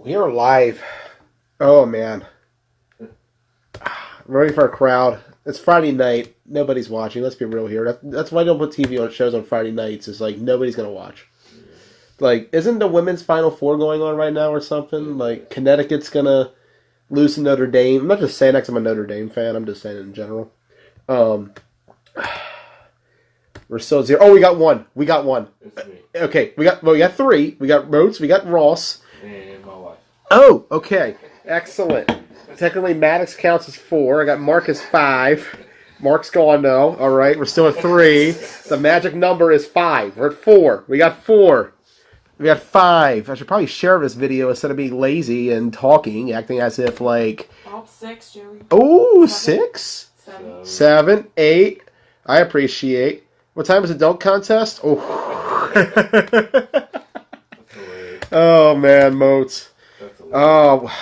We are live. Oh man, I'm ready for a crowd. It's Friday night. Nobody's watching. Let's be real here. That's why I don't put TV on shows on Friday nights. It's like nobody's gonna watch. Like, isn't the women's Final Four going on right now or something? Like, Connecticut's gonna lose to Notre Dame. I'm not just saying that 'cause I'm a Notre Dame fan. I'm just saying it in general. Um, we're still zero. Oh, we got one. We got one. Okay, we got three. We got Rhodes. We got Ross. And my wife. Oh, okay. Excellent. Technically, Maddox counts as 4. I got Mark as 5. Mark's gone, though. All right, we're still at 3. The magic number is 5. We're at 4. We got 4. We got 5. I should probably share this video instead of being lazy and talking, acting as if, like... Oh, 6, Joey. Oh, 6? 7. 7, 8. I appreciate. What time is the dunk contest? Oh. Oh, man, Moats. Oh,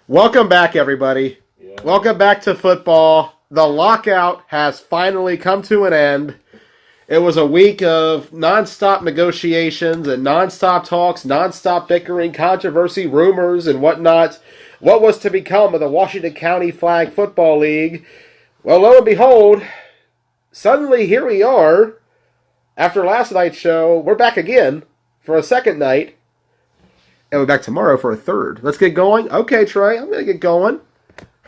welcome back, everybody. Yeah. Welcome back to football. The lockout has finally come to an end. It was a week of nonstop negotiations and nonstop talks, nonstop bickering, controversy, rumors, and whatnot. What was to become of the Washington County Flag Football League? Well, lo and behold, suddenly here we are. After last night's show, we're back again for a second night. And we're back tomorrow for a third. Let's get going. Okay, Trey, I'm going to get going.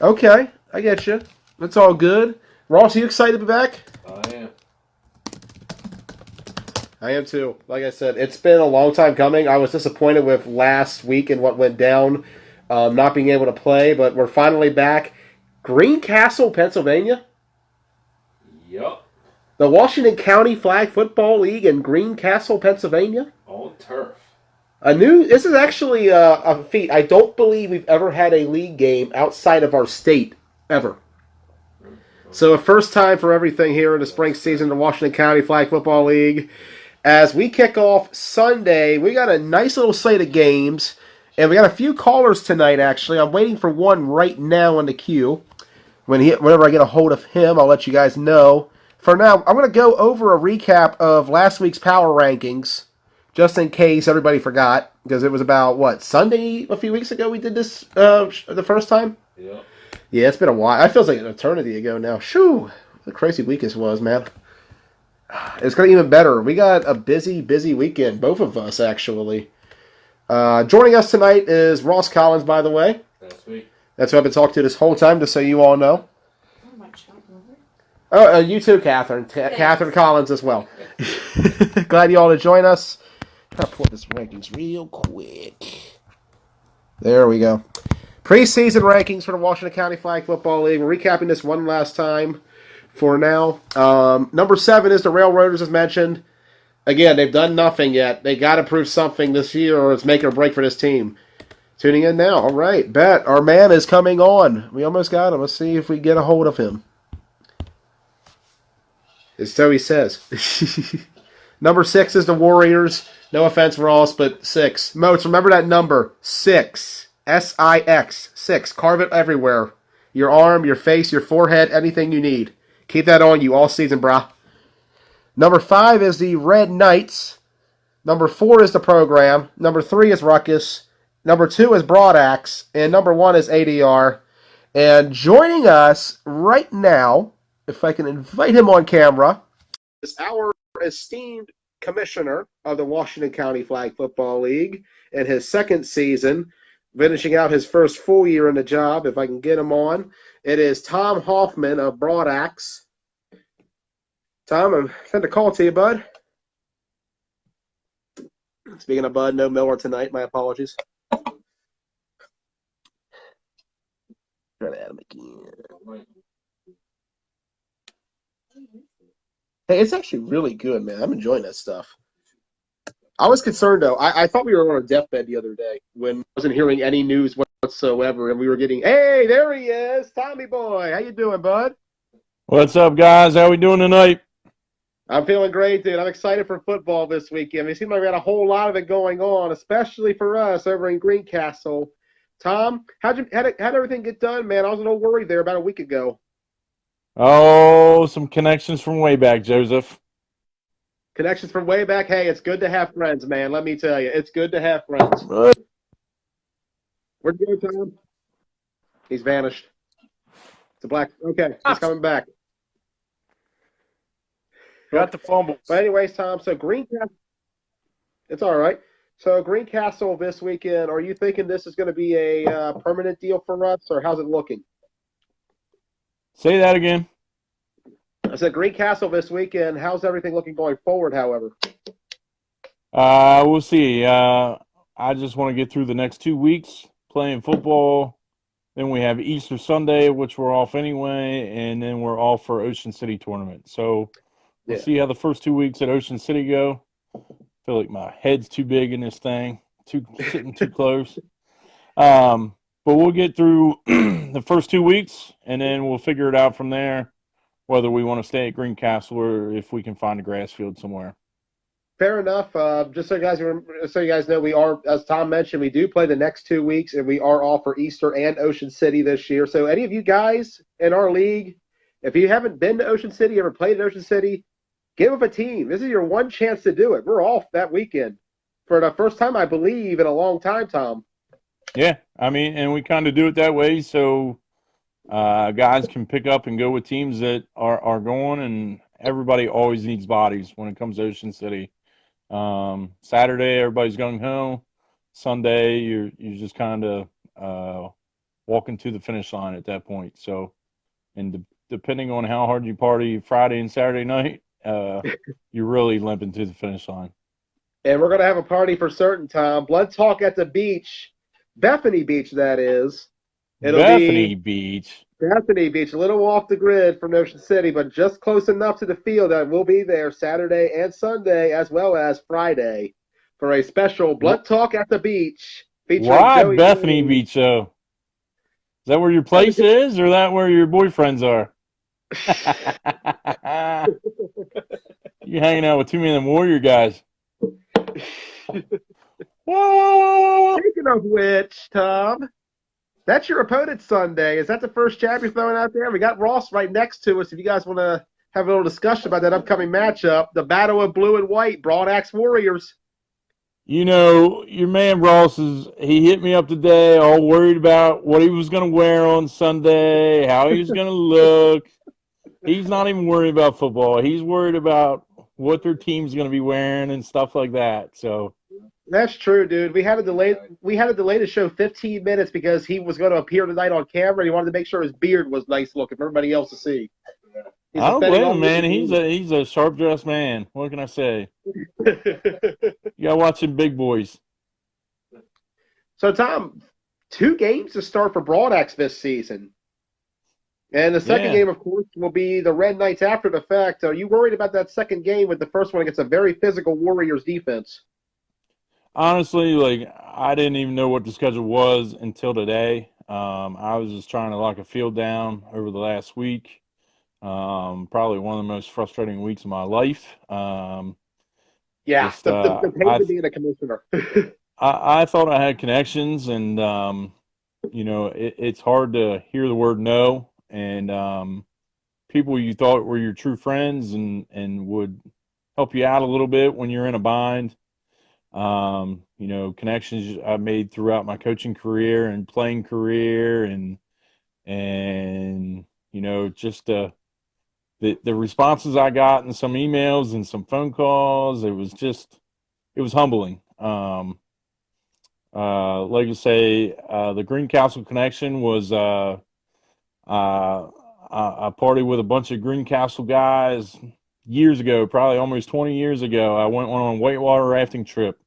Okay, I get you. That's all good. Ross, are you excited to be back? I am. I am too. Like I said, it's been a long time coming. I was disappointed with last week and what went down, not being able to play, but we're finally back. Greencastle, Pennsylvania? Yup. The Washington County Flag Football League in Greencastle, Pennsylvania? On turf. This is actually a feat. I don't believe we've ever had a league game outside of our state, ever. So a first time for everything here in the spring season, the Washington County Flag Football League. As we kick off Sunday, we got a nice little slate of games, and we got a few callers tonight, actually. I'm waiting for one right now in the queue. Whenever I get a hold of him, I'll let you guys know. For now, I'm going to go over a recap of last week's power rankings, just in case everybody forgot, because it was about, Sunday a few weeks ago we did this the first time? Yep. Yeah, it's been a while. It feels like an eternity ago now. Shoo! What a crazy week this was, man. It's going to be even better. We got a busy, busy weekend, both of us, actually. Joining us tonight is Ross Collins, by the way. That's me. That's who I've been talking to this whole time, just so you all know. Oh, my child over. Oh, you too, Catherine. Catherine Collins as well. Glad you all to join us. I'll pull up this rankings real quick. There we go. Preseason rankings for the Washington County Flag Football League. We're recapping this one last time for now. Number 7 is the Railroaders, as mentioned. Again, they've done nothing yet. They got to prove something this year, or it's make or break for this team. Tuning in now. All right, bet. Our man is coming on. We almost got him. Let's see if we get a hold of him. So he says. Number 6 is the Warriors. No offense, Ross, but 6. Moats, remember that number. 6. S-I-X. 6. Carve it everywhere. Your arm, your face, your forehead, anything you need. Keep that on you all season, brah. Number 5 is the Red Knights. Number 4 is the Program. Number 3 is Ruckus. Number 2 is Broadaxe. And number 1 is ADR. And joining us right now, if I can invite him on camera, is our esteemed commissioner of the Washington County Flag Football League in his second season, finishing out his first full year in the job, if I can get him on. It is Tom Hoffman of Broadaxe. Tom, I'm sent a call to you, bud. Speaking of bud, no Miller tonight. My apologies. Try to add him again. Hey, it's actually really good, man. I'm enjoying that stuff. I was concerned, though. I thought we were on a deathbed the other day when I wasn't hearing any news whatsoever, and we were getting, hey, there he is, Tommy boy. How you doing, bud? What's up, guys? How we doing tonight? I'm feeling great, dude. I'm excited for football this weekend. It seems like we got a whole lot of it going on, especially for us over in Greencastle. Tom, how'd everything get done, man? I was a little worried there about a week ago. Oh, some connections from way back, Joseph. Connections from way back. Hey, it's good to have friends, man. Let me tell you, it's good to have friends. Where'd you go, Tom? He's vanished. It's a black. Okay, he's coming back. Got the fumbles. But anyways, Tom, so Greencastle, it's all right. So Greencastle this weekend, are you thinking this is going to be a permanent deal for us, or how's it looking? Say that again. I said Greencastle this weekend. How's everything looking going forward, however? We'll see. I just want to get through the next 2 weeks playing football. Then we have Easter Sunday, which we're off anyway, and then we're off for Ocean City tournament. So we'll see how the first 2 weeks at Ocean City go. I feel like my head's too big in this thing, sitting too close. But we'll get through the first 2 weeks, and then we'll figure it out from there, whether we want to stay at Greencastle or if we can find a grass field somewhere. Fair enough. Just so you guys know, we are, as Tom mentioned, we do play the next 2 weeks, and we are off for Easter and Ocean City this year. So any of you guys in our league, if you haven't been to Ocean City, ever played at Ocean City, give up a team. This is your one chance to do it. We're off that weekend for the first time, I believe, in a long time, Tom. Yeah, I mean, and we kind of do it that way so guys can pick up and go with teams that are going, and everybody always needs bodies when it comes to Ocean City. Saturday, everybody's gung ho. Sunday, you're just kind of walking to the finish line at that point. So, and depending on how hard you party Friday and Saturday night, you're really limping to the finish line. And we're going to have a party for certain, Tom. Blood Talk at the beach. Bethany Beach, that is. Bethany Beach, a little off the grid from Ocean City, but just close enough to the field that we'll be there Saturday and Sunday, as well as Friday, for a special Blood Talk at the beach. Why Joey Bethany Lee. Beach, though? Is that where your place is, or that where your boyfriends are? You hanging out with too many of them Warrior guys. Whoa! Speaking of which, Tom, that's your opponent Sunday. Is that the first jab you're throwing out there? We got Ross right next to us. If you guys want to have a little discussion about that upcoming matchup, the Battle of Blue and White, Broad Axe Warriors. You know, your man Ross he hit me up today, all worried about what he was going to wear on Sunday, how he was going to look. He's not even worried about football. He's worried about what their team's going to be wearing and stuff like that. So that's true, dude. We had to delay the show 15 minutes because he was going to appear tonight on camera. And he wanted to make sure his beard was nice looking for everybody else to see. I don't blame him, man. He's a sharp dressed man. What can I say? You gotta watch him big boys. So, Tom, 2 games to start for Broad Axe this season. And the second game, of course, will be the Red Knights after the fact. Are you worried about that second game with the first one against a very physical Warriors defense? Honestly, like, I didn't even know what the schedule was until today. I was just trying to lock a field down over the last week. Probably one of the most frustrating weeks of my life. The pain of being a commissioner. I thought I had connections, and you know, it's hard to hear the word no. And people you thought were your true friends and would help you out a little bit when you're in a bind. You know, connections I made throughout my coaching career and playing career, and you know, just the responses I got and some emails and some phone calls, it was humbling. Like I say, the Greencastle connection was a party with a bunch of Greencastle guys years ago, probably almost 20 years ago. I went on a whitewater rafting trip,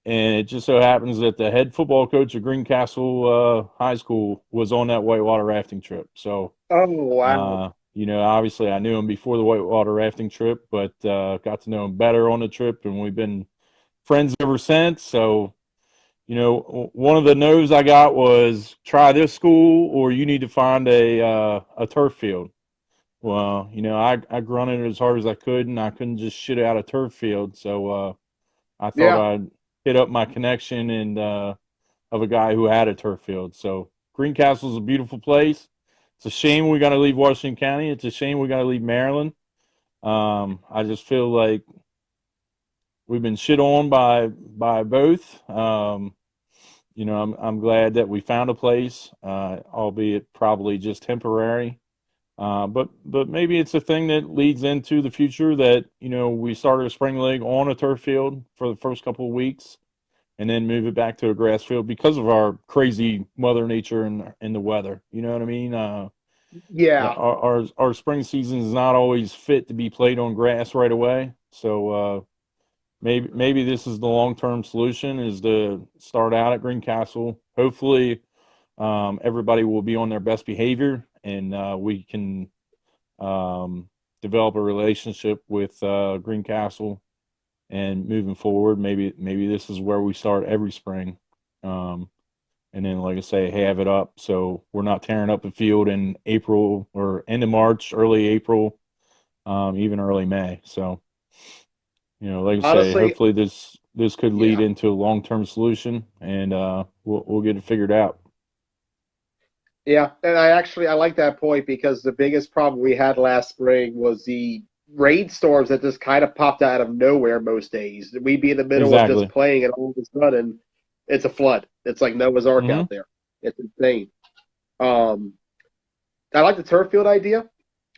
and it just so happens that the head football coach of Greencastle High School was on that whitewater rafting trip. So, oh wow. You know, obviously I knew him before the whitewater rafting trip, but got to know him better on the trip, and we've been friends ever since. So, you know, one of the no's I got was try this school or you need to find a turf field. Well, you know, I grunted as hard as I could, and I couldn't just shit out a turf field. So I thought I'd hit up my connection and of a guy who had a turf field. So Greencastle's a beautiful place. It's a shame we got to leave Washington County. It's a shame we got to leave Maryland. I just feel like we've been shit on by both. I'm glad that we found a place, albeit probably just temporary. But maybe it's a thing that leads into the future that, we started a spring league on a turf field for the first couple of weeks and then move it back to a grass field because of our crazy mother nature and the weather. You know what I mean? Yeah. Our spring season is not always fit to be played on grass right away. So, maybe this is the long-term solution is to start out at Greencastle. Hopefully, everybody will be on their best behavior and we can develop a relationship with Greencastle and moving forward. Maybe this is where we start every spring. And then, like I say, have it up so we're not tearing up the field in April or end of March, early April, even early May. So, like I say, Honestly, hopefully this could lead yeah. into a long-term solution, and we'll get it figured out. Yeah, and I like that point because the biggest problem we had last spring was the rainstorms that just kind of popped out of nowhere most days. We'd be in the middle of just Exactly. playing and all of a sudden it's a flood. It's like Noah's Ark Hmm. out there. It's insane. Um, I like the turf field idea.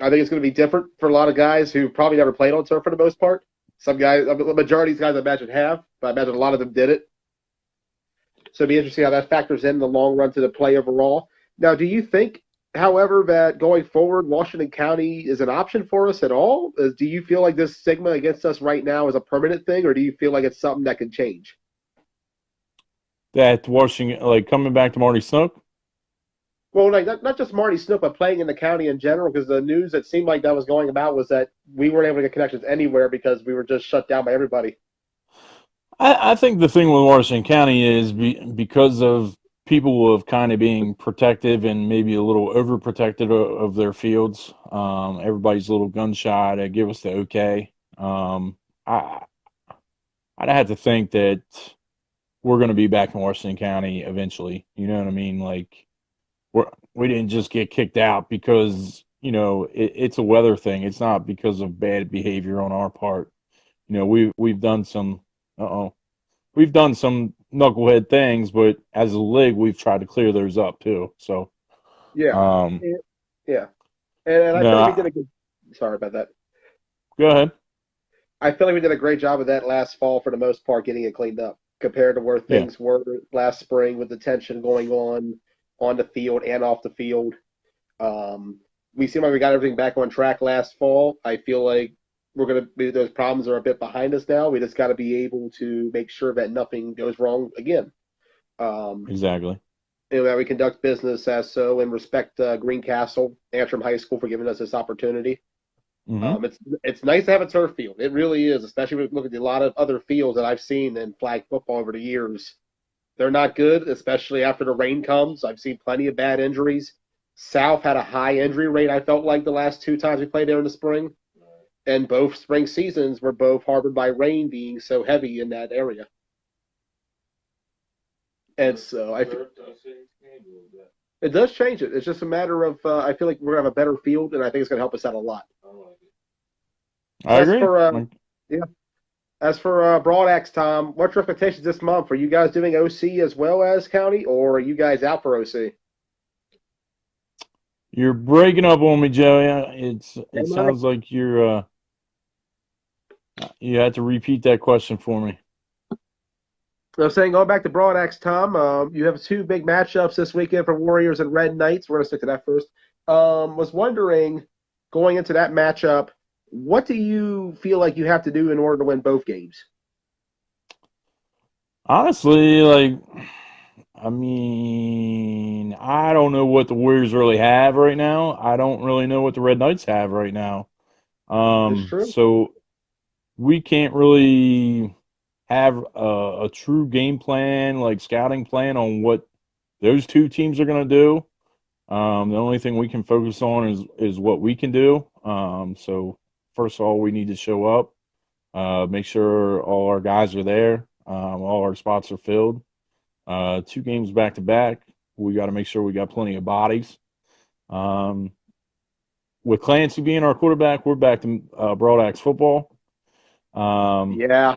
I think it's going to be different for a lot of guys who probably never played on turf for the most part. Some guys, the majority of these guys I imagine have, but I imagine a lot of them did it. So it'd be interesting how that factors in the long run to the play overall. Now, do you think, however, that going forward, Washington County is an option for us at all? Do you feel like this stigma against us right now is a permanent thing, or do you feel like it's something that can change? That Washington, like coming back to Marty Snook. Well, like not just Marty Snook, but playing in the county in general, because the news that seemed like that was going about was that we weren't able to get connections anywhere because we were just shut down by everybody. I think the thing with Washington County is because of people of kind of being protective and maybe a little overprotective of their fields. Everybody's a little gun shy to give us the okay. I I'd have to think that we're going to be back in Washington County eventually. You know what I mean? Like we didn't just get kicked out because it's a weather thing. It's not because of bad behavior on our part. We've done some. Uh-oh. We've done some knucklehead things, but as a league, we've tried to clear those up too. So, Yeah, um, yeah, and I no, feel like we did a good. Sorry about that. go ahead. I feel like we did a great job of that last fall for the most part, getting it cleaned up compared to where Yeah, things were last spring with the tension going on the field and off the field. Um, we seem like we got everything back on track last fall. I feel like we're gonna be those problems are a bit behind us now. We just got to be able to make sure that nothing goes wrong again. Um, exactly. that we conduct business as so and respect Greencastle, Antrim High School for giving us this opportunity. Hmm. It's nice to have a turf field. It really is, especially when you look at a lot of other fields that I've seen in flag football over the years. They're not good, especially after the rain comes. I've seen plenty of bad injuries. South had a high injury rate, I felt like, the last two times we played there in the spring. And both spring seasons were both harbored by rain being so heavy in that area. And so it does change it. It's just a matter of I feel like we're gonna have a better field, and I think it's gonna help us out a lot. I As agree. for Like, yeah, as for Broad Axe, Tom, what's your expectations this month? Are you guys doing OC as well as county, or are you guys out for OC? you're breaking up on me, Joey. It Am I? sounds like you had to repeat that question for me. I was saying, going back to Broad Axe, Tom, you have two big matchups this weekend for Warriors and Red Knights. We're going to stick to that first. Was wondering, going into that matchup, what do you feel like you have to do in order to win both games? Honestly, like, I mean, I don't know what the Warriors really have right now. I don't really know what the Red Knights have right now. It's true. So we can't really have a true game plan, like scouting plan on what those two teams are going to do. The only thing we can focus on is what we can do. So first of all, we need to show up, make sure all our guys are there, all our spots are filled. Two games back to back. We got to make sure we got plenty of bodies. Um, with Clancy being our quarterback, we're back to Broad Axe football. Um, Yeah,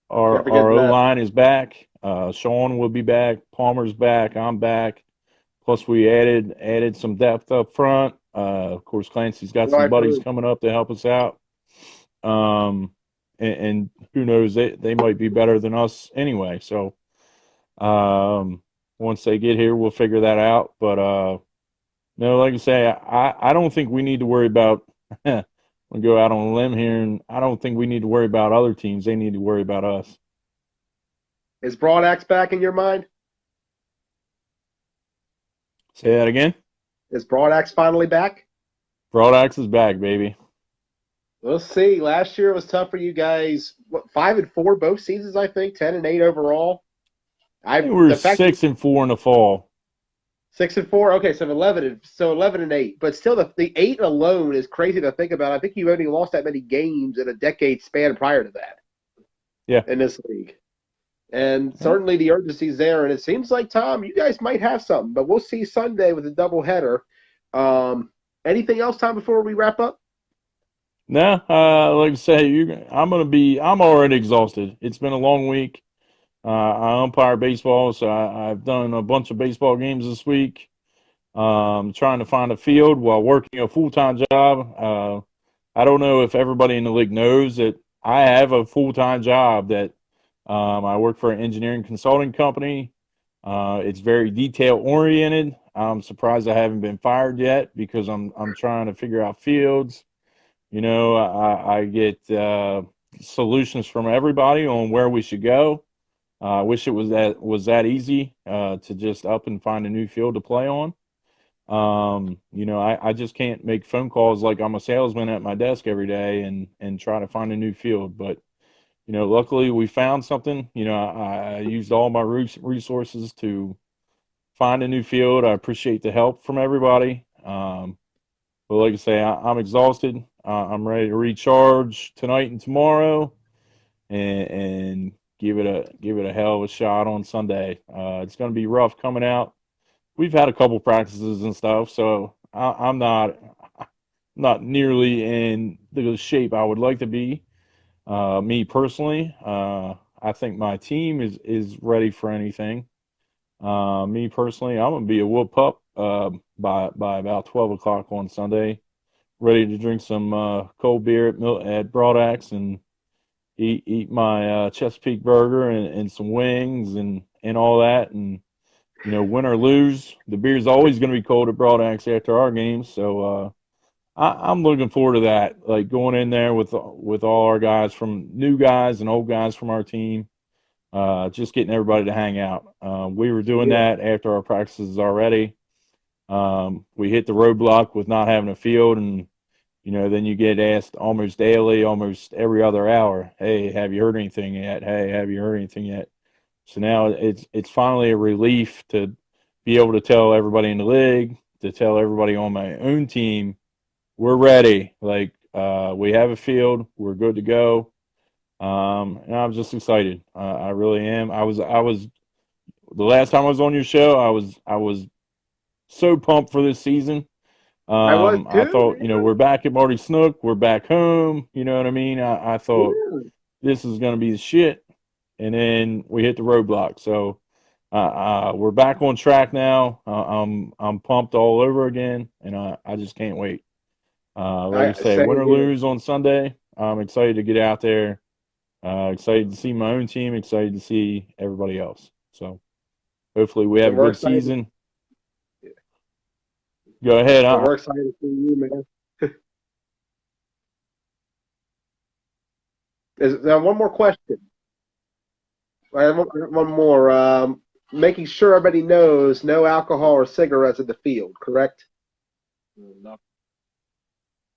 our can't forget O that. line is back. Sean will be back. Palmer's back. I'm back. Plus, we added some depth up front. Of course, Clancy's got some Right, buddies coming up to help us out. And who knows, they might be better than us anyway. So once they get here, we'll figure that out. But no, like I say, I don't think we need to worry about. We'll go out on a limb here, and I don't think we need to worry about other teams. They need to worry about us. Is Broadax back in your mind? Say that again. Is Broadax finally back? Broadax is back, baby. We'll see. Last year was tough for you guys. What, 5-4 both seasons, I think. 10-8 overall. I think we were 6-4 in the fall. 6-4. Okay, so 11-8. But still, the 8 alone is crazy to think about. I think you only lost that many games in a decade span prior to that. Yeah. In this league, and certainly the urgency's there. And it seems like, Tom, you guys might have something, but we'll see Sunday with a doubleheader. Anything else, Tom, before we wrap up? No, like I say, I'm already exhausted. It's been a long week. I umpire baseball, so I've done a bunch of baseball games this week. Trying to find a field while working a full-time job. I don't know if everybody in the league knows that I have a full-time job that I work for an engineering consulting company. It's very detail-oriented. I'm surprised I haven't been fired yet because I'm trying to figure out fields. You know, I get solutions from everybody on where we should go. I wish it was that easy to just up and find a new field to play on. You know, I just can't make phone calls like I'm a salesman at my desk every day and try to find a new field. But, you know, luckily we found something. You know, I used all my resources to find a new field. I appreciate the help from everybody. But like I say, I'm exhausted. I'm ready to recharge tonight and tomorrow and give it a hell of a shot on Sunday. It's going to be rough coming out. We've had a couple practices and stuff, so I'm not nearly in the shape I would like to be. Me personally, I think my team is ready for anything. Me personally, I'm gonna be a whoop pup by about 12 o'clock on Sunday, ready to drink some cold beer at Broadax and eat my Chesapeake burger and some wings and all that. And you know, win or lose, the beer's always going to be cold at Broadax after our games. So I'm looking forward to that. Like going in there with all our guys, from new guys and old guys from our team, just getting everybody to hang out. We were doing that after our practices already. We hit the roadblock with not having a field, and you know, then you get asked almost daily, almost every other hour, "Hey, have you heard anything yet? Hey, have you heard anything yet?" So now it's finally a relief to be able to tell everybody in the league, to tell everybody on my own team, we're ready. Like we have a field, we're good to go. And I'm just excited. I really am. I was the last time I was on your show, I was so pumped for this season. I was I too. thought, you know, we're back at Marty Snook, we're back home. You know what I mean? I thought this is going to be the shit. And then we hit the roadblock. So we're back on track now. I'm pumped all over again, and I just can't wait. Like I say, win or lose on Sunday, I'm excited to get out there. Excited to see my own team. Excited to see everybody else. So hopefully we have a good season. Go ahead. We're excited to see you, man. Is there one more question? I have one more. Making sure everybody knows no alcohol or cigarettes at the field, correct? No.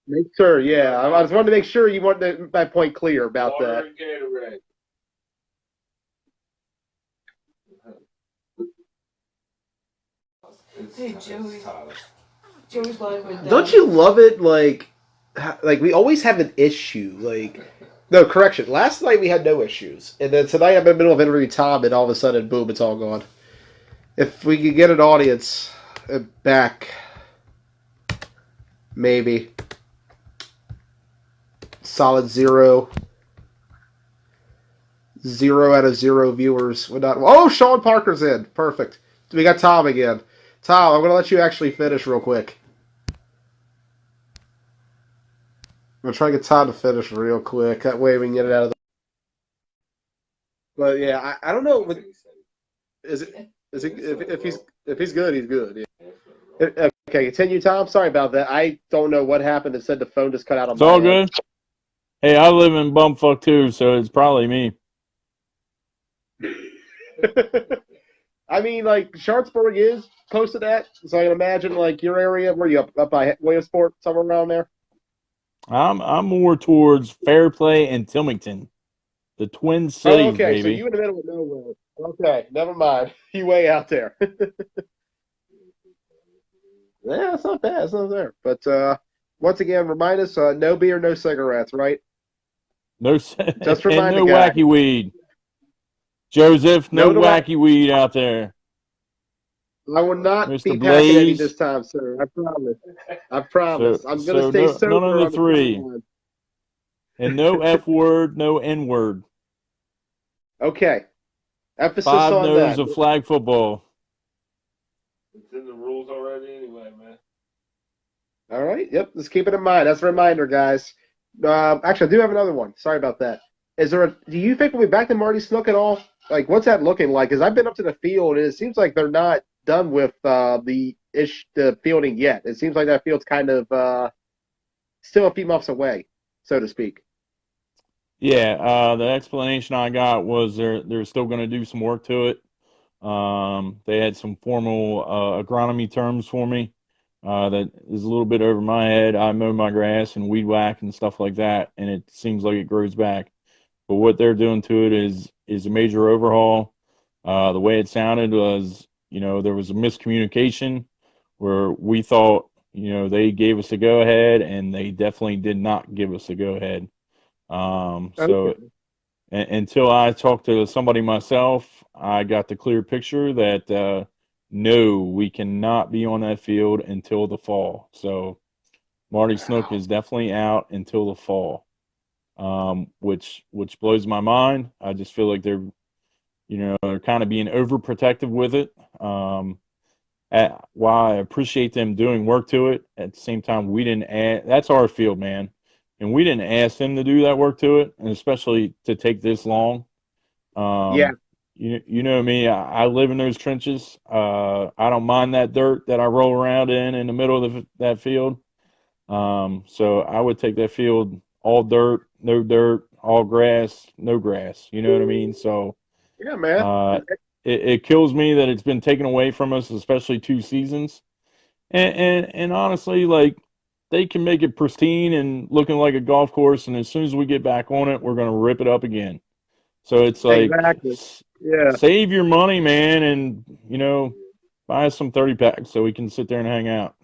Make sure, yeah. I just wanted to make sure you wanted that point clear about Water that. and Gatorade. Hey, Joey. Joey's live with Don't you love it? Like we always have an issue. Like, no, correction. Last night we had no issues, and then tonight I'm in the middle of interviewing Tom, and all of a sudden, boom, it's all gone. If we could get an audience back, maybe solid 0 0 out of 0 viewers would not. Oh, Sean Parker's in. Perfect. We got Tom again. Tom, I'm going to let you actually finish real quick. I'm going to try to get Tom to finish real quick. That way we can get it out of the. But yeah, I don't know. Is it if he's good, he's good. Yeah. Okay, continue, Tom. Sorry about that. I don't know what happened. It said the phone just cut out on It's my all end. good. Hey, I live in bumfuck too, so it's probably me. I mean, like, Sharpsburg is close to that, so I can imagine, like, your area, where you up by Williamsport, somewhere around there? I'm more towards Fairplay and Tilmington, the Twin Oh, Cities, okay, so baby. you in the middle of nowhere. Okay, never mind. You way out there. Yeah, it's not bad. It's not there. But once again, remind us, no beer, no cigarettes, right? No, Just and remind the no guy. wacky weed. Joseph, no No to wacky weed out there. I will not Mr. be packing any Blaze. this time, sir. I promise. I promise. I'm going to So stay no, none of sober the on the three. line. And no F word, no N word. Okay. Emphasis 5 on no's that. of flag football. It's in the rules already anyway, man. All right. Yep. Let's keep it in mind. That's a reminder, guys. Actually, I do have another one. Sorry about that. Do you think we'll be back to Marty Snook at all? Like, what's that looking like? Because I've been up to the field, and it seems like they're not done with the fielding yet. It seems like that field's kind of still a few months away, so to speak. Yeah, the explanation I got was they're still going to do some work to it. They had some formal agronomy terms for me that is a little bit over my head. I mow my grass and weed whack and stuff like that, and it seems like it grows back. But what they're doing to it is a major overhaul. The way it sounded was, there was a miscommunication where we thought, they gave us a go ahead, and they definitely did not give us a go ahead. So until I talked to somebody myself, I got the clear picture that no, we cannot be on that field until the fall. So Marty Snook is definitely out until the fall, which blows my mind. I just feel like they're kind of being overprotective with it. While I appreciate them doing work to it, at the same time, we didn't add. That's our field, man. And we didn't ask them to do that work to it, and especially to take this long. Yeah. You know me. I live in those trenches. I don't mind that dirt that I roll around in the middle of that field. So I would take that field all dirt, no dirt, all grass, no grass. You know what I mean? So Yeah, man. it kills me that it's been taken away from us, especially 2 seasons. And honestly, like, they can make it pristine and looking like a golf course, and as soon as we get back on it, we're going to rip it up again. So it's like, Exactly. Yeah. save your money, man, and buy us some 30 packs so we can sit there and hang out.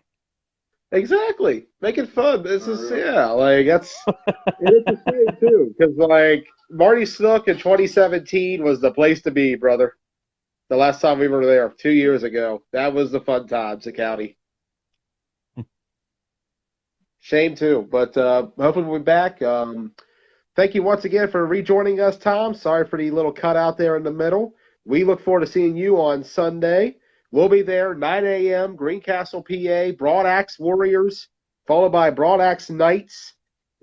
Exactly. Make it fun. This is like that's it is the same too. Because like Marty Snook in 2017 was the place to be, brother. The last time we were there 2 years ago, that was the fun times at County. Shame too, but hopefully we'll be back. Thank you once again for rejoining us, Tom. Sorry for the little cut out there in the middle. We look forward to seeing you on Sunday. We'll be there 9 a.m. Greencastle, PA. Broad Axe Warriors, followed by Broad Axe Knights.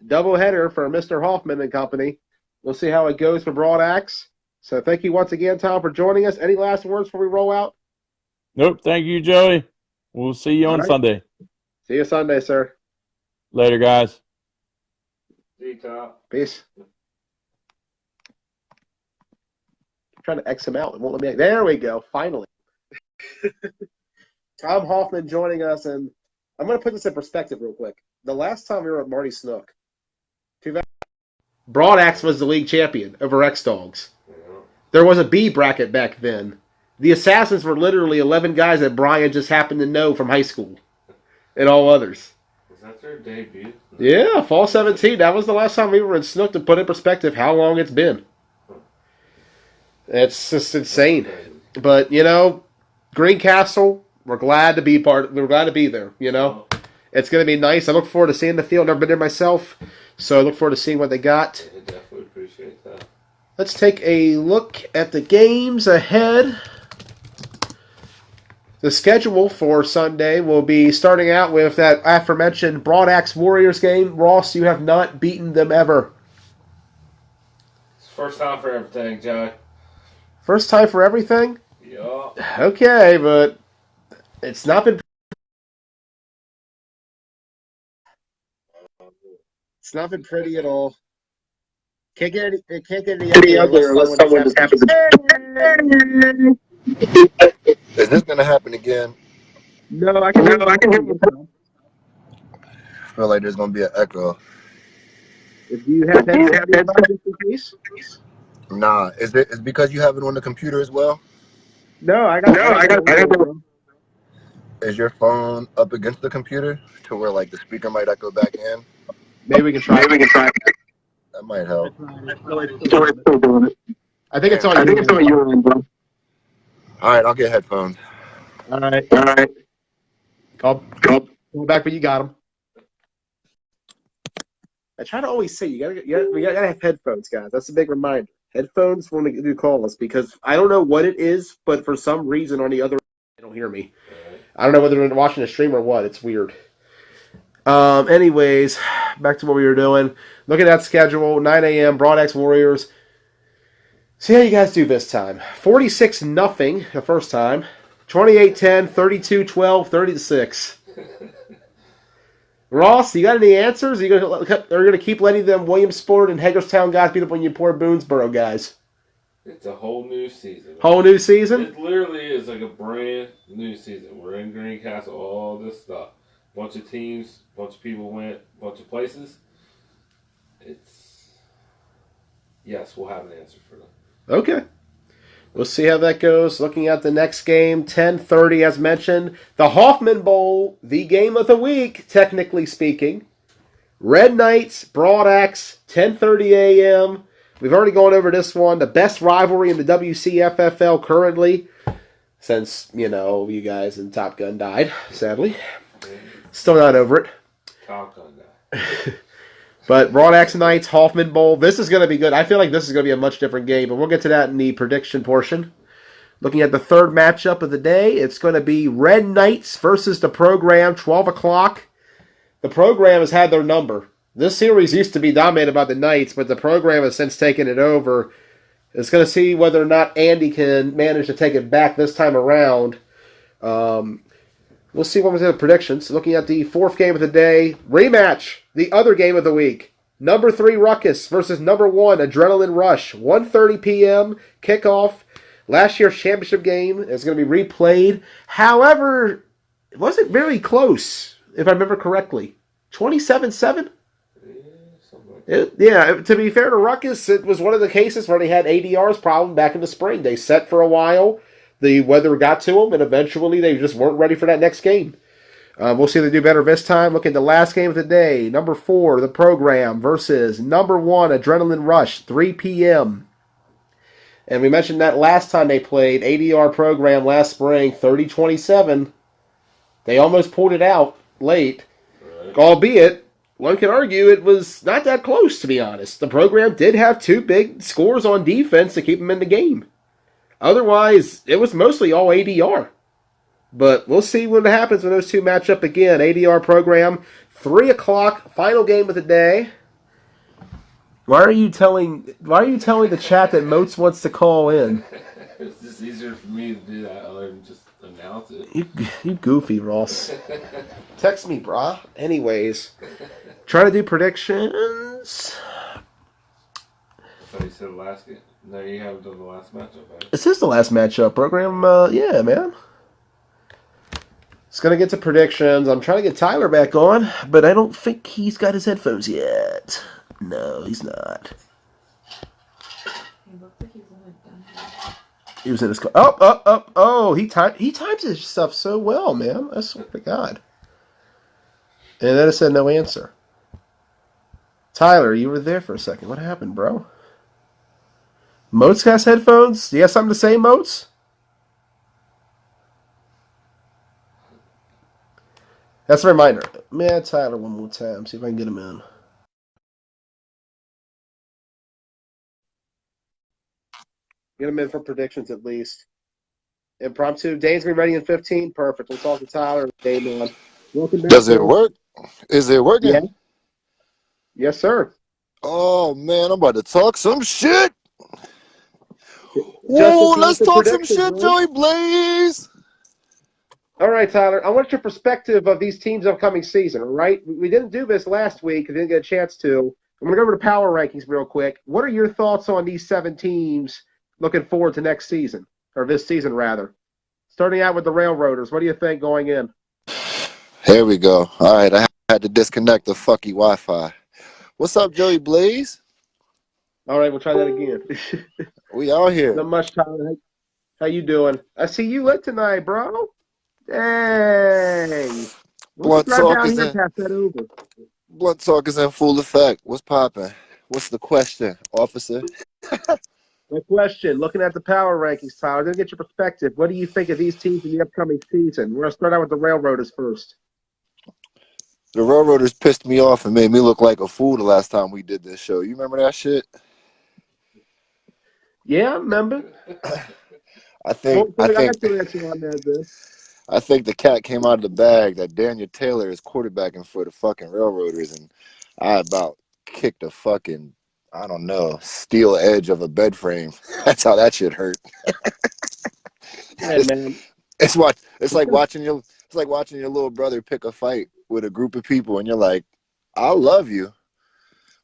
Doubleheader for Mr. Hoffman and company. We'll see how it goes for Broad Axe. So thank you once again, Tom, for joining us. Any last words before we roll out? Nope. Thank you, Joey. We'll see you on Sunday. See you Sunday, sir. Later, guys. See you, Tom. Peace. I'm trying to X him out. It won't let me. There we go. Finally. Tom Hoffman joining us, and I'm going to put this in perspective real quick. The last time we were at Marty Snook, Broad Axe was the league champion over X Dogs. There was a B bracket back then. The Assassins were literally 11 guys that Brian just happened to know from high school, and all others. Was that their debut? Yeah, fall 17. That was the last time we were in Snook, to put in perspective how long it's been. It's just insane. But, Greencastle, we're glad to be we're glad to be there, It's going to be nice. I look forward to seeing the field. Never been there myself, so I look forward to seeing what they got. I definitely appreciate that. Let's take a look at the games ahead. The schedule for Sunday will be starting out with that aforementioned Broad Axe Warriors game. Ross, you have not beaten them ever. It's first time for everything, Joey. First time for everything? Yeah. Okay, but it's not been pretty at all. Can't get any uglier unless someone just happens to. Is this gonna happen again? No, I can hear you. I feel like there's gonna be an echo. If you have headphones just in case. Nah, is it? It's because you have it on the computer as well? No, I got. Is your phone up against the computer to where like the speaker might echo back in? Maybe we can try. That might help. Still doing it. I think it's on your end, bro. All right, I'll get headphones. All right. Call back when you got them. I try to always say we gotta have headphones, guys. That's a big reminder. Headphones when we do calls because I don't know what it is, but for some reason on the other they don't hear me. I don't know whether they're watching a stream or what. It's weird. Anyways, back to what we were doing. Looking at schedule, 9 a.m. Broad Axe Warriors. See how you guys do this time. 46-0 the first time. 28-10, 32-12, 30-6. Ross, you got any answers? Are you gonna keep letting them Williamsport and Hagerstown guys beat up on you poor Boonesboro guys? It's a whole new season. Whole new season? It literally is like a brand new season. We're in Greencastle, all this stuff. Bunch of teams, bunch of people went, bunch of places. Yes, we'll have an answer for them. Okay. We'll see how that goes. Looking at the next game, 10:30 as mentioned. The Hoffman Bowl, the game of the week, technically speaking. Red Knights, Broad Axe, 10:30 a.m. We've already gone over this one. The best rivalry in the WCFFL currently. Since, you guys in Top Gun died, sadly. Still not over it. Top Gun guy. But Broad Axe Knights, Hoffman Bowl, this is going to be good. I feel like this is going to be a much different game, but we'll get to that in the prediction portion. Looking at the third matchup of the day, it's going to be Red Knights versus the Program, 12 o'clock. The Program has had their number. This series used to be dominated by the Knights, but the Program has since taken it over. It's going to see whether or not Andy can manage to take it back this time around. We'll see what was in the predictions. Looking at the fourth game of the day, rematch, the other game of the week. Number 3 Ruckus versus number 1 Adrenaline Rush. 1:30 p.m. kickoff. Last year's championship game is going to be replayed. However, it wasn't very close, if I remember correctly. 27-7? To be fair to Ruckus, it was one of the cases where they had ADR's problem back in the spring. They set for a while. The weather got to them, and eventually they just weren't ready for that next game. We'll see if they do better this time. Look at the last game of the day. Number 4, the Program, versus number 1, Adrenaline Rush, 3 p.m. And we mentioned that last time they played, ADR Program last spring, 30-27. They almost pulled it out late. Right. Albeit, one can argue it was not that close, to be honest. The Program did have 2 big scores on defense to keep them in the game. Otherwise, it was mostly all ADR. But we'll see what happens when those two match up again. ADR Program, 3 o'clock, final game of the day. Why are you telling the chat that Moats wants to call in? It's just easier for me to do that other than just announce it. You goofy, Ross. Text me, brah. Anyways, trying to do predictions. I thought you said last game. No, you haven't done the last matchup, right? This is the last matchup. Program, yeah, man. It's going to get to predictions. I'm trying to get Tyler back on, but I don't think he's got his headphones yet. No, he's not. He looked like he was done. He was in his car. Oh, he types his stuff so well, man. I swear to God. And then it said no answer. Tyler, you were there for a second. What happened, bro? Moats has headphones? Do you have something to say, Moats? That's a reminder. Man, Tyler, one more time. See if I can get him in. Get them in for predictions at least. Impromptu. Dane's gonna be ready in 15. Perfect. We'll talk to Tyler and Dane on. Welcome back, Does it Phil. work? Is it working? Yeah. Yes, sir. Oh man, I'm about to talk some shit. Just in Whoa, time let's for talk some predictions, shit, right? Joey Blaze. All right, Tyler. I want your perspective of these teams' upcoming season. All right, we didn't do this last week. We didn't get a chance to. I'm gonna go over the power rankings real quick. What are your thoughts on these 7 teams looking forward to next season, or this season rather? Starting out with the Railroaders. What do you think going in? Here we go. All right, I had to disconnect the fucky Wi-Fi. What's up, Joey Blaze? All right, we'll try that again. We out here. Not much, Tyler. How you doing? I see you lit tonight, bro. Hey. We'll Blunt drive talk down is here and in. pass that over. Blunt talk is in full effect. What's popping? What's the question, officer? My question, looking at the power rankings, Tyler, to get your perspective, what do you think of these teams in the upcoming season? We're going to start out with the Railroaders first. The Railroaders pissed me off and made me look like a fool the last time we did this show. You remember that shit? Yeah, I remember. I think I got your answer on that, Bill. I think the cat came out of the bag that Daniel Taylor is quarterbacking for the fucking Railroaders, and I about kicked a fucking, I don't know, steel edge of a bed frame. That's how that shit hurt. Hey, man. It's like watching your little brother pick a fight with a group of people, and you're like, I love you,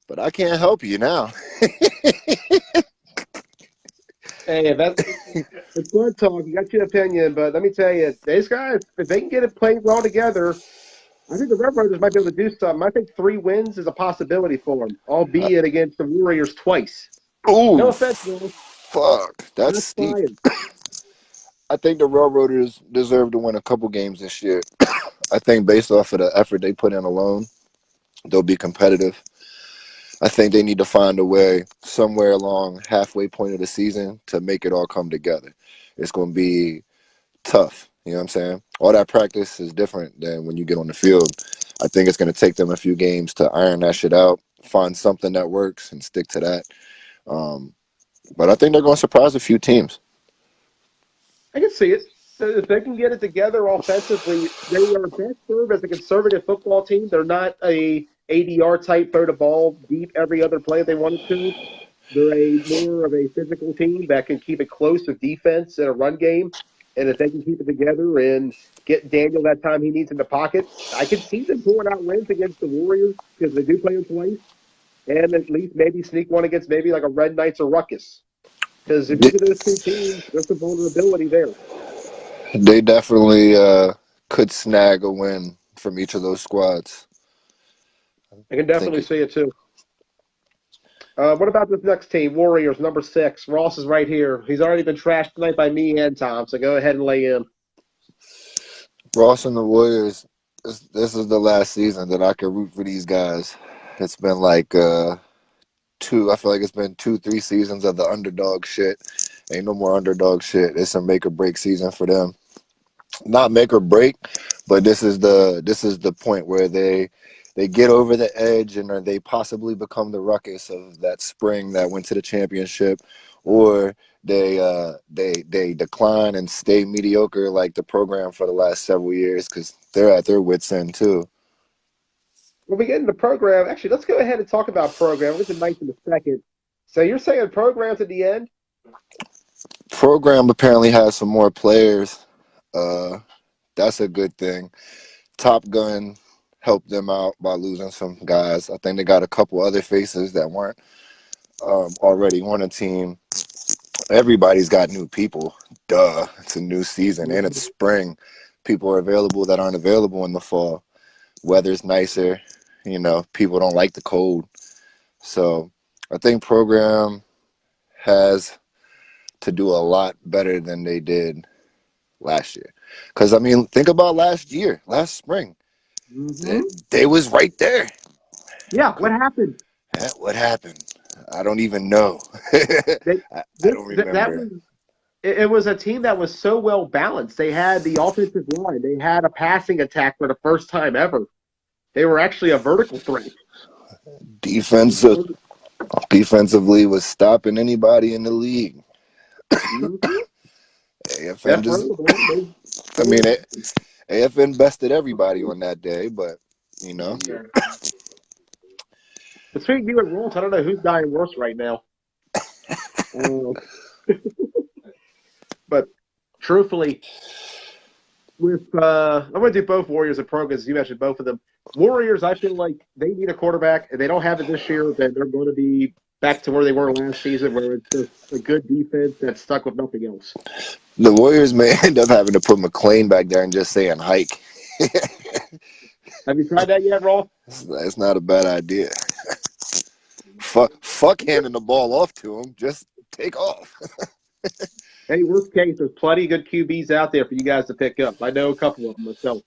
but I can't help you now. Hey, it's good talk. You got your opinion, but let me tell you, these guys, if they can get it played well together, I think the Railroaders might be able to do something. I think 3 wins is a possibility for them, albeit against the Warriors twice. No Ooh, offense, Will. fuck, that's That's steep. fine. I think the Railroaders deserve to win a couple games this year. I think based off of the effort they put in alone, they'll be competitive. I think they need to find a way somewhere along halfway point of the season to make it all come together. It's going to be tough. You know what I'm saying? All that practice is different than when you get on the field. I think it's going to take them a few games to iron that shit out, find something that works, and stick to that. But I think they're going to surprise a few teams. I can see it. If they can get it together offensively, they are best served as a conservative football team. They're not a ADR type, throw the ball deep every other play if they wanted to. They're a more of a physical team that can keep it close with defense and a run game. And if they can keep it together and get Daniel that time he needs in the pocket, I can see them pulling out wins against the Warriors because they do play them twice. And at least maybe sneak one against maybe like a Red Knights or Ruckus. Because if you look at those 2 teams, there's some vulnerability there. They definitely could snag a win from each of those squads. I can definitely see it too. What about this next team, Warriors, number 6? Ross is right here. He's already been trashed tonight by me and Tom, so go ahead and lay in. Ross and the Warriors, this is the last season that I could root for these guys. It's been like I feel like it's been 2-3 seasons of the underdog shit. Ain't no more underdog shit. It's a make or break season for them. Not make or break, but this is the point where they get over the edge and they possibly become the Ruckus of that spring that went to the championship, or they decline and stay mediocre like the program for the last several years because they're at their wits end too. When we get into program, actually, let's go ahead and talk about program. We'll get to Knights in a second. So you're saying programs at the end? Program apparently has some more players. That's a good thing. Top Gun helped them out by losing some guys. I think they got a couple other faces that weren't already on a team. Everybody's got new people. Duh. It's a new season and it's spring. People are available that aren't available in the fall. Weather's nicer. You know, people don't like the cold. So I think program has to do a lot better than they did last year. Because, I mean, think about last spring. Mm-hmm. They was right there. Yeah, what happened? What happened? I don't even know. They, I don't that remember. was it was a team that was so well balanced. They had the offensive line. They had a passing attack for the first time ever. They were actually a vertical threat. Defensively was stopping anybody in the league. Mhm. AFN Death just, row, man. I mean, AFN bested everybody on that day, but you know, Between you and Ross, I don't know who's dying worse right now. Uh, but truthfully, I'm going to do both Warriors and Pro because you mentioned both of them. Warriors, I feel like they need a quarterback, and they don't have it this year. Then they're going to be back to where they were last season, where it's just a good defense that's stuck with nothing else. the Warriors may end up having to put McLean back there and just saying hike. Have you tried that yet, Rolf? That's not a bad idea. Fuck handing the ball off to him. Just take off. Hey, worst case, there's plenty of good QBs out there for you guys to pick up. I know a couple of them myself.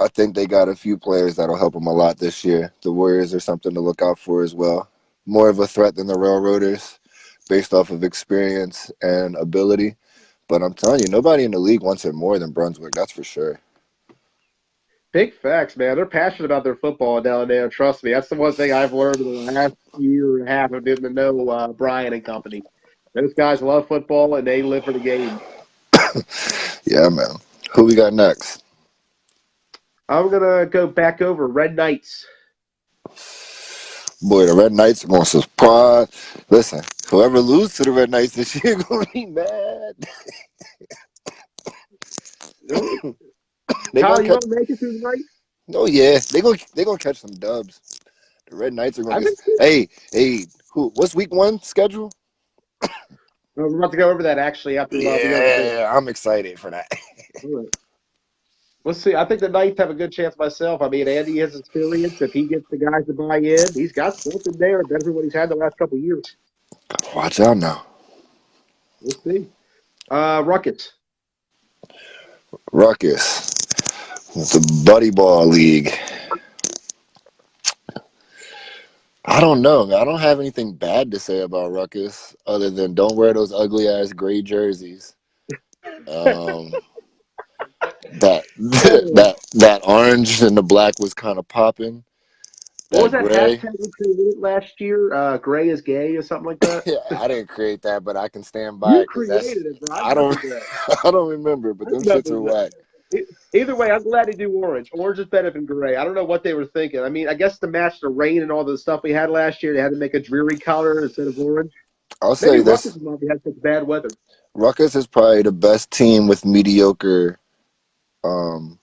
I think they got a few players that'll help them a lot this year. The Warriors are something to look out for as well. More of a threat than the Railroaders based off of experience and ability. But I'm telling you, nobody in the league wants it more than Brunswick. That's for sure. Big facts, man. They're passionate about their football down there. Trust me. That's the one thing I've learned in the last year and a half of getting to know Brian and company. Those guys love football, and they live for the game. Yeah, man. Who we got next? I'm going to go back over Red Knights. Boy, the Red Knights are going to surprise. Listen, whoever loses to the Red Knights this year going to be mad. They Kyle, gonna you catch. want to make it through the night? Oh yeah, they gonna catch some dubs. The Red Knights are gonna I get. think Hey, who? What's week 1 schedule? we're about to go over that, actually, after we go over this. Yeah, I'm excited for that. All right. Let's see. I think the Knights have a good chance myself. I mean, Andy has experience. If he gets the guys to buy in, he's got something there better than what he's had the last couple of years. Watch out now, We'll see. Rockets. Ruckus, the Buddy Ball League. I don't know. I don't have anything bad to say about Ruckus other than don't wear those ugly ass gray jerseys. That Oh, that orange and the black was kind of popping. what was That that gray. hashtag we created last year? Gray is gay or something like that? I didn't create that, but I can stand by You it because that's created it, bro. I I don't remember that. I don't remember, but I them shits remember are that. whack. Either way, I'm glad they do orange. Orange is better than gray. I don't know what they were thinking. I mean, I guess to match the rain and all the stuff we had last year, they had to make a dreary color instead of orange. I'll Maybe say Ruckus this: is why we had such bad weather. Ruckus is probably the best team with mediocre. Um,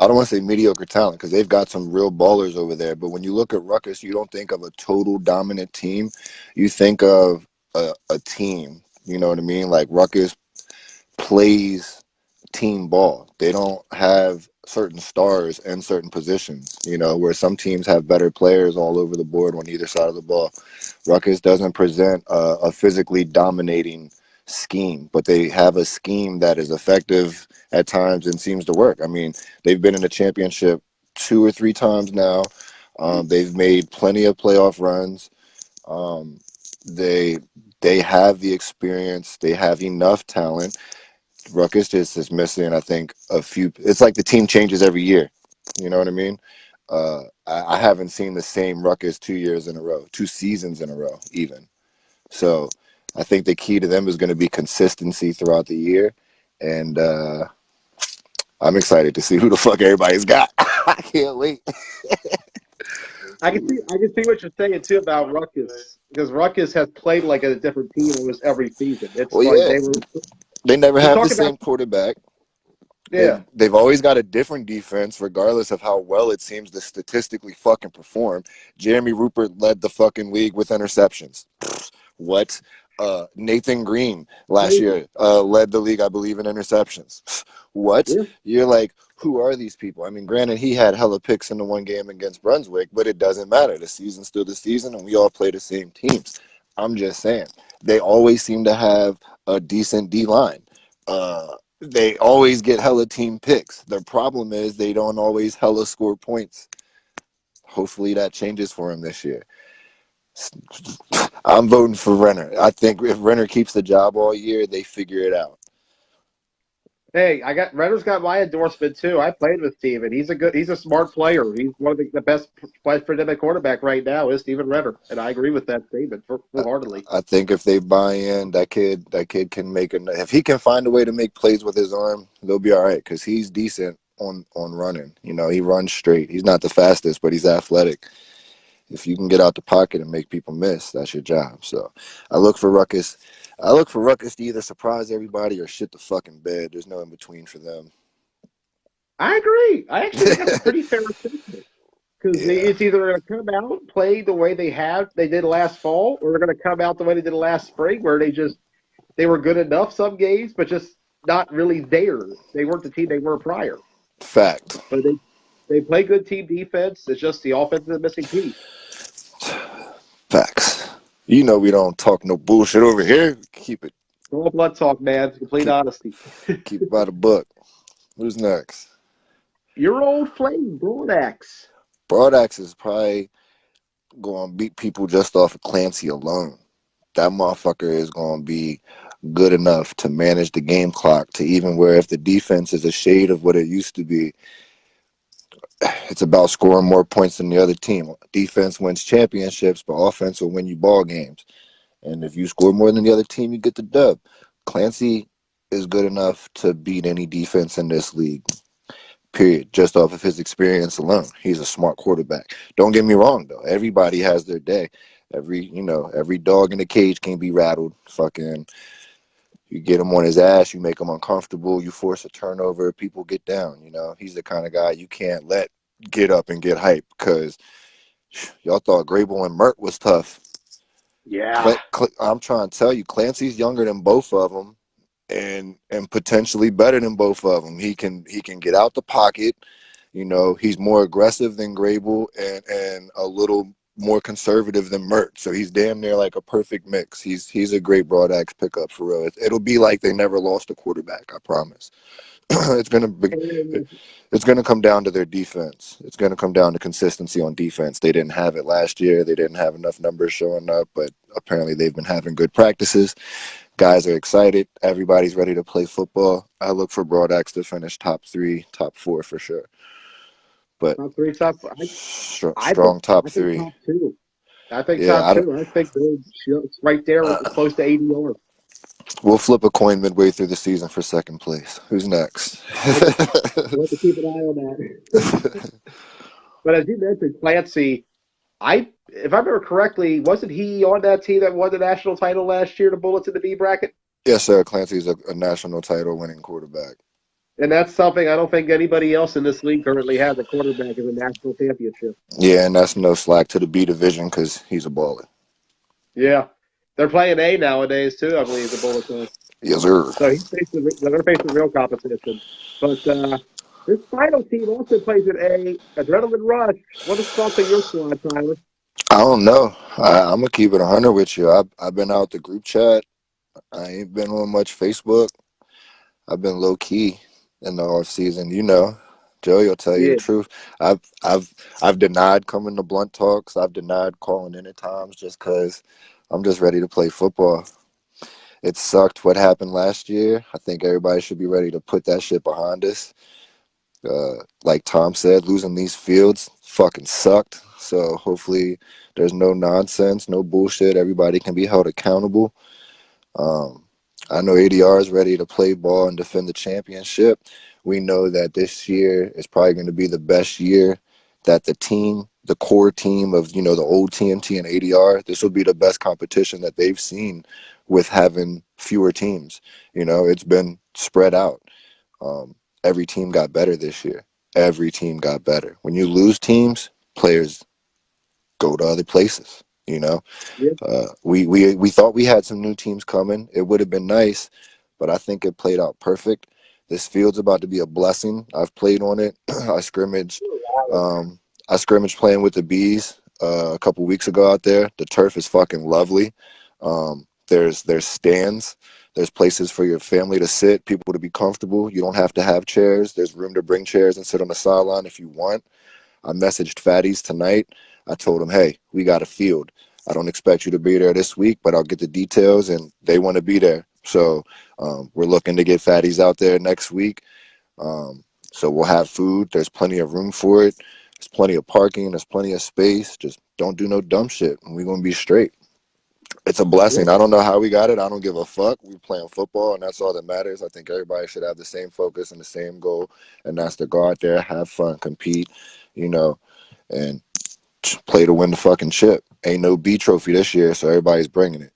I don't want to say mediocre talent because they've got some real ballers over there. But when you look at Ruckus, you don't think of a total dominant team. You think of a team. You know what I mean? Like Ruckus plays team ball. They don't have certain stars in certain positions, where some teams have better players all over the board on either side of the ball. Ruckus doesn't present a physically dominating scheme, but they have a scheme that is effective at times and seems to work. I mean, they've been in the championship 2 or 3 times now. They've made plenty of playoff runs. Um, they they have the experience. They have enough talent. Ruckus just is missing, I think, a few. It's like the team changes every year. You know what I mean? I haven't seen the same Ruckus 2 years in a row, 2 seasons in a row, even. So I think the key to them is going to be consistency throughout the year. And I'm excited to see who the fuck everybody's got. I can't wait. I can see what you're saying too about Ruckus because Ruckus has played like a different team almost every season. It's Well, like yeah, they never we're have the talking about same quarterback. yeah. They've always got a different defense, regardless of how well it seems to statistically fucking perform. Jeremy Rupert led the fucking league with interceptions. What? Nathan Green last year led the league, I believe, in interceptions. What? Yeah. You're like, who are these people? I mean, granted, he had hella picks in the one game against Brunswick, but it doesn't matter. The season's still the season, and we all play the same teams. I'm just saying, they always seem to have a decent D line. They always get hella team picks. Their problem is they don't always hella score points. Hopefully that changes for him this year. I'm voting for Renner. I think if Renner keeps the job all year, they figure it out. Hey, Renner's got my endorsement too. I played with Steven. He's a smart player. He's one of the best academic quarterback right now is Steven Renner, and I agree with that statement full-heartedly. I think if they buy in, that kid can make if he can find a way to make plays with his arm, they'll be all right because he's decent on running. You know, he runs straight. He's not the fastest, but he's athletic. If you can get out the pocket and make people miss, that's your job. So I look for Ruckus. I look for Ruckus to either surprise everybody or shit the fucking bed. There's no in between for them. I agree. I actually think that's a pretty fair assessment because Yeah, it's either going to come out play the way they did last fall, or they're going to come out the way they did last spring, where they were good enough some games, but just not really there. They weren't the team they were prior, fact. but they play good team defense. It's just the offense is the missing piece. Facts. You know we don't talk no bullshit over here. Keep it All blood talk, man. Complete keep honesty. keep it by the book. Who's next? Your old flame, Broadax. Broadax is probably going to beat people just off of Clancy alone. That motherfucker is going to be good enough to manage the game clock to even where if the defense is a shade of what it used to be, it's about scoring more points than the other team. Defense wins championships, but offense will win you ball games. And if you score more than the other team, you get the dub. Clancy is good enough to beat any defense in this league. Period. Just off of his experience alone, he's a smart quarterback. Don't get me wrong though. Everybody has their day. Every dog in the cage can be rattled. Fucking, you get him on his ass, you make him uncomfortable, you force a turnover, people get down. You know, he's the kind of guy you can't let get up and get hype because y'all thought Grable and Mert was tough. Yeah. I'm trying to tell you, Clancy's younger than both of them, and potentially better than both of them. He can get out the pocket. You know, he's more aggressive than Grable and a little more conservative than Mert. So he's damn near like a perfect mix. He's a great Broadax pickup for real. It'll be like they never lost a quarterback. I promise. it's gonna be. It's gonna come down to their defense. It's gonna come down to consistency on defense. They didn't have it last year. They didn't have enough numbers showing up, but apparently they've been having good practices. Guys are excited. Everybody's ready to play football. I look for Broadax to finish top 3, top 4 for sure. But Top three, top. strong top I think 3. top two. I think Yeah, top two. I think they're right there, close to ADR. we'll flip a coin midway through the season for second place. Who's next? We'll have to keep an eye on that. But as you mentioned, Clancy, if I remember correctly, wasn't he on that team that won the national title last year, the Bullets in the B bracket? Yes, sir. Clancy's a national title winning quarterback. And that's something I don't think anybody else in this league currently has. A quarterback in a national championship. Yeah, and that's no slack to the B division because he's a baller. Yeah, they're playing A nowadays too. I believe the Bullets are. Yes, sir. So they're facing real competition. But this final team also plays at A. Adrenaline Rush. What is thoughts on your squad, Tyler? I don't know. I'm gonna keep it 100 with you. I've been out the group chat. I ain't been on much Facebook. I've been low key in the off season. You know, Joey will tell you the Yeah. truth. I've denied coming to blunt talks. I've denied calling in at times just because I'm just ready to play football. It sucked what happened last year. I think everybody should be ready to put that shit behind us. Like Tom said, losing these fields fucking sucked. So hopefully there's no nonsense, no bullshit. Everybody can be held accountable. Um, I know ADR is ready to play ball and defend the championship. We know that this year is probably going to be the best year that the core team of, the old TMT and ADR, this will be the best competition that they've seen with having fewer teams. It's been spread out. Every team got better this year. Every team got better. When you lose teams, players go to other places. Yeah. We thought we had some new teams coming. It would have been nice, but I think it played out perfect. This field's about to be a blessing. I've played on it. I scrimmaged. I scrimmaged playing with the Bees a couple weeks ago out there. The turf is fucking lovely. There's stands. There's places for your family to sit, people to be comfortable. You don't have to have chairs. There's room to bring chairs and sit on the sideline if you want. I messaged Fatties tonight. I told him, hey, we got a field. I don't expect you to be there this week, but I'll get the details, and they want to be there. So we're looking to get fatties out there next week. So we'll have food. There's plenty of room for it. There's plenty of parking. There's plenty of space. Just don't do no dumb shit, and we're gonna be straight. It's a blessing. I don't know how we got it. I don't give a fuck. We're playing football, and that's all that matters. I think everybody should have the same focus and the same goal, and that's to go out there, have fun, compete, and play to win the fucking chip. Ain't no B trophy this year, so everybody's bringing it.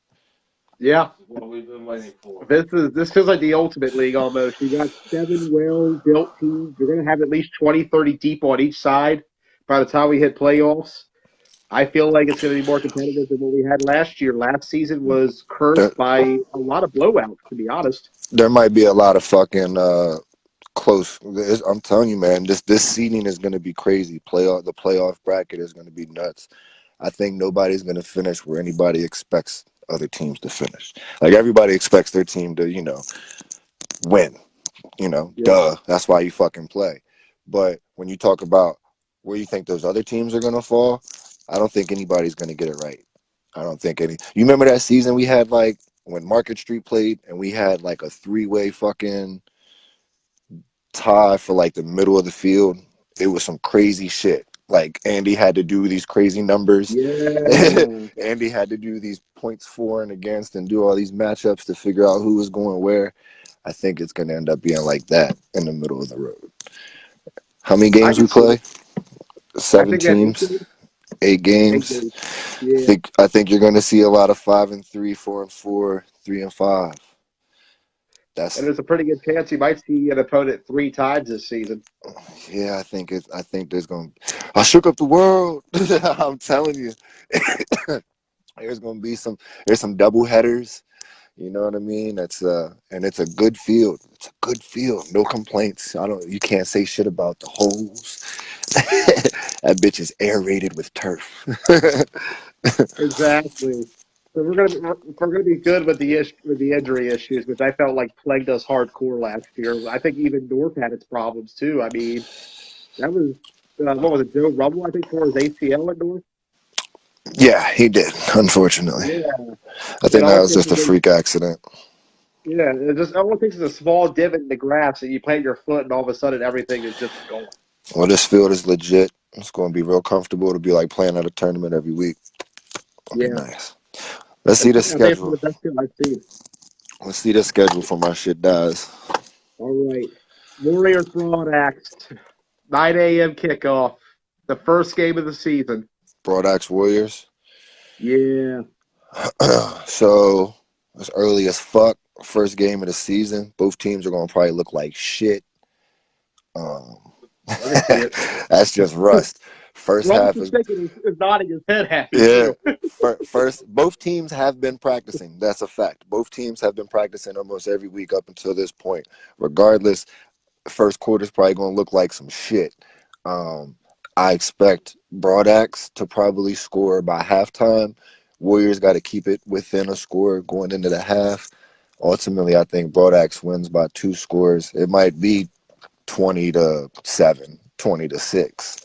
Yeah. This is what we've been waiting for. This feels like the ultimate league almost. You got 7 well-built teams. You're going to have at least 20, 30 deep on each side by the time we hit playoffs. I feel like it's going to be more competitive than what we had last year. Last season was cursed by a lot of blowouts, to be honest. There might be a lot of fucking close. I'm telling you, man, this seeding is going to be crazy. The playoff bracket is going to be nuts. I think nobody's going to finish where anybody expects other teams to finish. Like everybody expects their team to, win. Duh. That's why you fucking play. But when you talk about where you think those other teams are going to fall, I don't think anybody's going to get it right. I don't think any. You remember that season we had like when Market Street played and we had like a 3-way fucking tie for like the middle of the field? It was some crazy shit. Like Andy had to do these crazy numbers. Yeah. Andy had to do these points for and against and do all these matchups to figure out who was going where. I think it's going to end up being like that in the middle of the road. How many games we play? 7 teams, 8 games. Yeah. I think you're going to see a lot of 5-3, 4-4, 3-5. And there's a pretty good chance you might see an opponent 3 times this season. Yeah, I think there's going to. I shook up the world. I'm telling you, there's going to be some double headers. You know what I mean? And it's a good field. It's a good field. No complaints. You can't say shit about the holes. That bitch is aerated with turf. Exactly. So we're gonna be good with the injury issues, which I felt like plagued us hardcore last year. I think even North had its problems too. I mean, that was what was it? Joe Rumble, I think, tore his ACL at North. Yeah, he did. Unfortunately, Yeah. I think that was just a freak accident. Yeah, all it takes is a small divot in the grass, and you plant your foot, and all of a sudden everything is just gone. Well, this field is legit. It's going to be real comfortable to be like playing at a tournament every week. It'll be nice. Let's see the schedule. The best field I've seen. Let's see the schedule for my shit dies. All right. Warriors Broad Axe, 9 a.m. kickoff. The first game of the season. Broad Axe Warriors. Yeah. So it's early as fuck. First game of the season. Both teams are going to probably look like shit. That's just rust. First half is nodding his head happy. Yeah. First, both teams have been practicing. That's a fact. Both teams have been practicing almost every week up until this point. Regardless, first quarter is probably going to look like some shit. I expect Broad Axe to probably score by halftime. Warriors got to keep it within a score going into the half. Ultimately, I think Broad Axe wins by 2 scores. It might be 20-7, 20-6.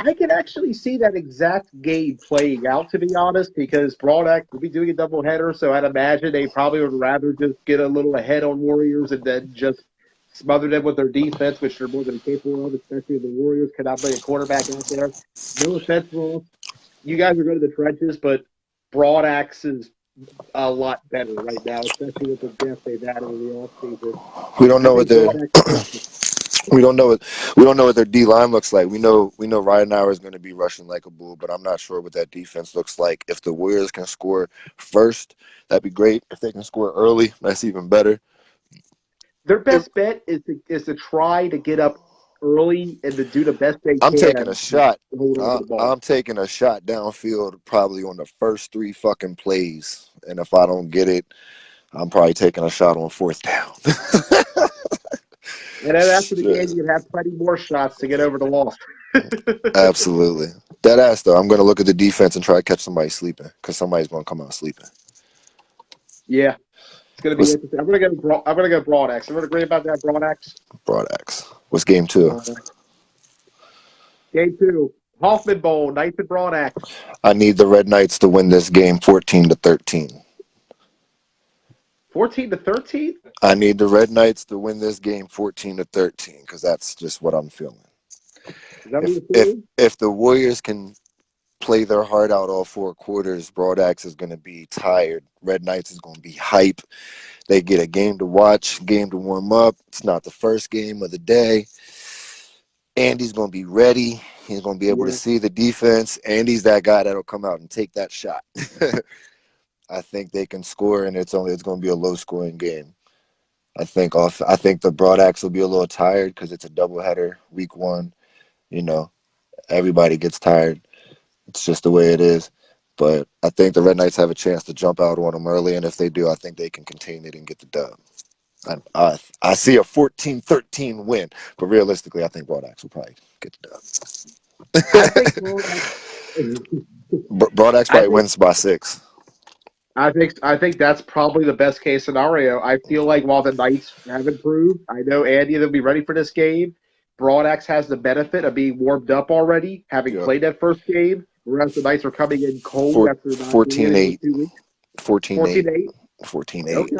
I can actually see that exact game playing out, to be honest, because Broad Axe will be doing a doubleheader, so I'd imagine they probably would rather just get a little ahead on Warriors and then just smother them with their defense, which they're more than capable of, especially the Warriors cannot bring a quarterback out there. No offense, Ross. You guys are going to the trenches, but Broad Axe is a lot better right now, especially with the depth they've added in the offseason. We don't know what we don't know what their D line looks like. We know Ryan Hour is going to be rushing like a bull, but I'm not sure what that defense looks like. If the Warriors can score first, that'd be great. If they can score early, that's even better. Their best bet is to try to get up early and to do the best they can. I'm taking a shot. I'm taking a shot downfield probably on the first 3 fucking plays, and if I don't get it, I'm probably taking a shot on 4th down. And then after the game, you can have plenty more shots to get over the loss. Absolutely. Dead ass, though. I'm going to look at the defense and try to catch somebody sleeping because somebody's going to come out sleeping. Yeah. It's going to be interesting. I'm going to go Broad Axe. I'm going to agree about that, Broad Axe. Broad Axe. What's game 2? Game 2. Hoffman Bowl, Knights and Broad Axe. I need the Red Knights to win this game 14-13. 14-13. I need the Red Knights to win this game 14-13 because that's just what I'm feeling. Is that what you're If feeling? if the Warriors can play their heart out all 4 quarters, Broadax is going to be tired. Red Knights is going to be hype. They get a game to watch, game to warm up. It's not the first game of the day. Andy's going to be ready. He's going to be able to see the defense. Andy's that guy that'll come out and take that shot. I think they can score, and it's going to be a low-scoring game. I think the Broadax will be a little tired because it's a doubleheader, week 1. You know, everybody gets tired. It's just the way it is. But I think the Red Knights have a chance to jump out on them early, and if they do, I think they can contain it and get the dub. I see a 14-13 win, but realistically, I think Broadax will probably get the dub. I think Broadax probably wins by 6. I think that's probably the best case scenario. I feel like while the Knights have improved, I know Andy they'll be ready for this game. Broadax has the benefit of being warmed up already, having Yep. played that first game, whereas the Knights are coming in cold after not 14-8. 2 weeks. 14-8. 14-8. 14-8. Okay.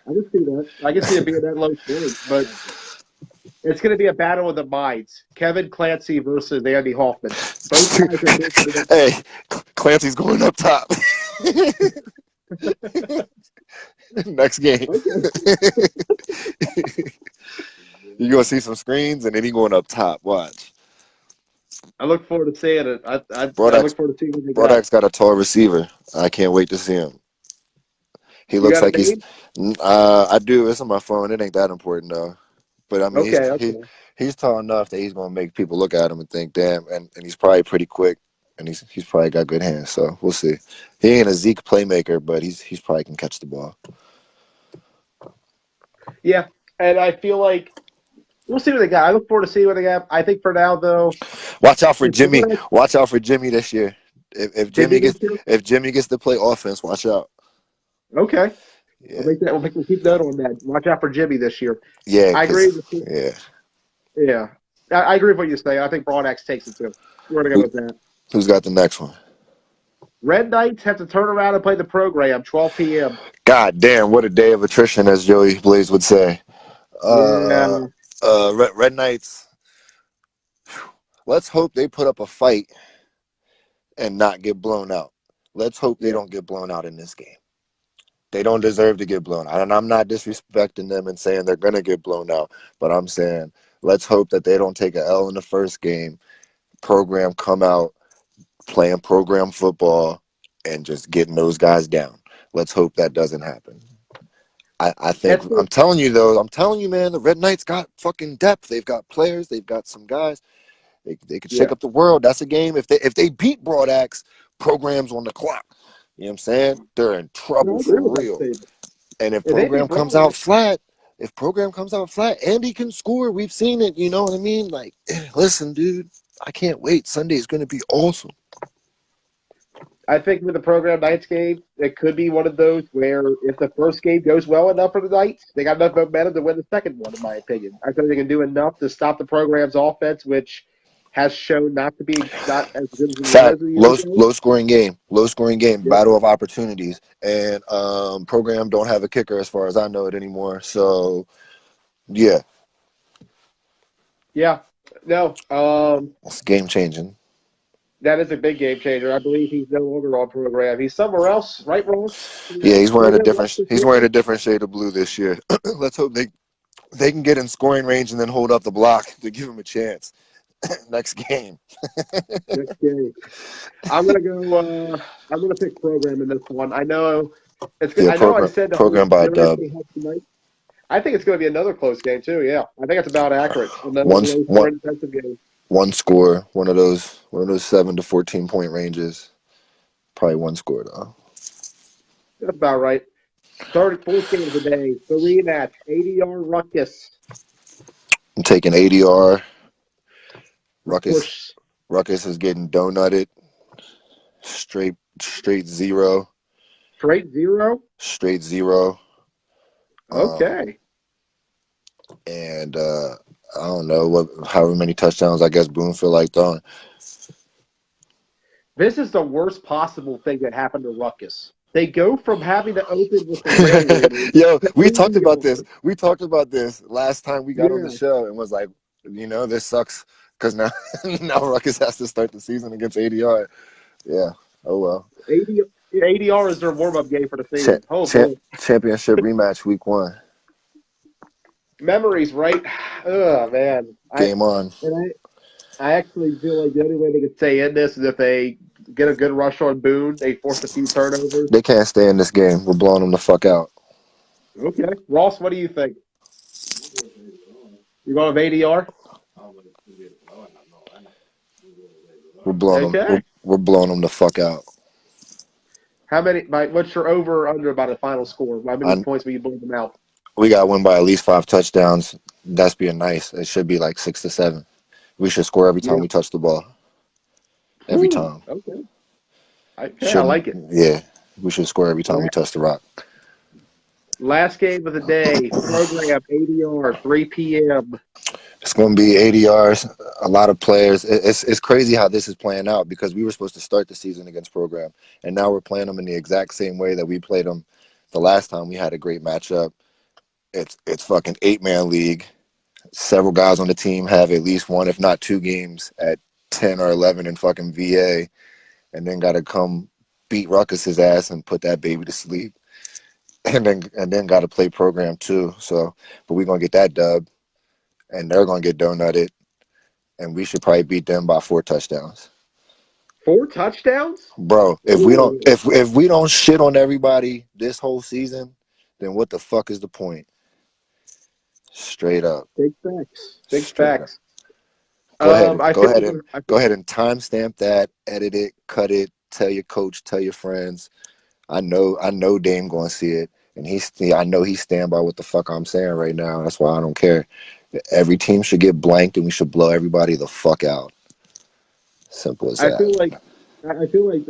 I can see that. I can see it being that low scoring, but it's going to be a battle of the minds. Kevin Clancy versus Andy Hoffman. Both guys are basically Hey, Clancy's going up top. Next game. You're going to see some screens, and then he's going up top. Watch. I look forward to seeing it. I Broadax- look forward to seeing what they got. Broadax got a tall receiver. I can't wait to see him. He You looks got a like he's. name? I do. It's on my phone. It ain't that important though. But I mean, Okay. he's tall enough that he's gonna make people look at him and think, "Damn!" And he's probably pretty quick, and he's probably got good hands. So we'll see. He ain't a Zeke playmaker, but he's probably can catch the ball. Yeah, and I feel like we'll see what they got. I look forward to seeing what they got. I think for now, though, Watch out for if Jimmy. Broadax- Watch out for Jimmy this year. If Jimmy Jimmy this year? if Jimmy gets to play offense, watch out. Okay, Yeah, we'll keep note on that. Watch out for Jimmy this year. yeah, I agree. yeah. Yeah, I agree with what you say. I think Broadax takes it too. We're gonna go with that. Who's got the next one? Red Knights have to turn around and play the program 12 p.m. God damn, what a day of attrition, as Joey Blaze would say. Yeah. Red Knights. Let's hope they put up a fight and not get blown out. Let's hope they don't get blown out in this game. They don't deserve to get blown out. And I'm not disrespecting them and saying they're going to get blown out, but I'm saying let's hope that they don't take an L in the first game, program come out, playing program football, and just getting those guys down. Let's hope that doesn't happen. I think I'm telling you, man, the Red Knights got fucking depth. They've got players. They've got some guys. They could shake up the world. That's a game. If they beat Broadax, programs on the clock. You know what I'm saying? They're in trouble for real. And if program comes out flat, Andy can score. We've seen it. You know what I mean? Like, listen, dude, I can't wait. Sunday is going to be awesome. I think with the program Knights game, it could be one of those where if the first game goes well enough for the Knights, they got enough momentum to win the second one, in my opinion. I think they can do enough to stop the program's offense, which has shown not to be not as good as it was. Low scoring game, battle of opportunities, and program don't have a kicker as far as I know it anymore. So, yeah, no, it's game changing. that is a big game changer. I believe he's no longer on program. He's somewhere else, right, Ross? Yeah, he's wearing a different shade of blue this year. Let's hope they can get in scoring range and then hold up the block to give him a chance. Next game. Next game. I'm gonna pick program in this one. I know it's good. Yeah, I know I said the program by a dub. I think it's going to be another close game too. Yeah, I think it's about accurate. Intensive game. One score, one of those 7 to 14 point ranges. Probably one score though. That's about right. Fourth game of the day. The rematch. ADR Ruckus. I'm taking ADR. Ruckus is getting donutted. Straight 0. Straight 0. Okay. And I don't know however many touchdowns I guess Boone feel like throwing. This is the worst possible thing that happened to Ruckus. They go from having to open with the Rail Raiders Yo, to we talked about ADR. this. We talked about this last time we got on the Yeah, show and was like, this sucks because now now Ruckus has to start the season against ADR. Yeah. Oh well. ADR is their warm-up game for the Cha- season. Oh cha- boy, championship rematch week 1. memories, right? Oh man, Game on. I actually feel like the only way they could stay in this is if they get a good rush on Boone. They force a few turnovers. They can't stay in this game. We're blowing them the fuck out. Okay, Ross, what do you think? You going with ADR? We're blowing them. Okay. We're blowing them the fuck out. How many? What's your over or under by the final score? How many I, points will you blow them out? we got to win by at least 5 touchdowns. That's being nice. It should be like 6 to 7. We should score every time Yeah. we touch the ball. Every time. Okay. Okay, I Shouldn't. like it. Yeah. We should score every time we touch the rock. Last game of the day, program ADR, 3 p.m. It's going to be ADRs, a lot of players. It's crazy how this is playing out because we were supposed to start the season against Program, and now we're playing them in the exact same way that we played them the last time we had a great matchup. It's fucking 8-man league. Several guys on the team have at least one, if not 2 games at 10 or 11 in fucking VA, and then got to come beat Ruckus's ass and put that baby to sleep, and then got to play Program too. So, but we're gonna get that dub. And they're going to get donutted, and we should probably beat them by 4 touchdowns. 4 touchdowns? Bro, if Ooh. we don't shit on everybody this whole season, then what the fuck is the point? Straight up. Big facts. Big Straight facts. Up. Go ahead. I Go feel ahead. like Go ahead and timestamp that, edit it, cut it, tell your coach, tell your friends. I know Dame going to see it, and I know he stand by what the fuck I'm saying right now. That's why I don't care. Every team should get blanked, and we should blow everybody the fuck out. Simple as I that. feel like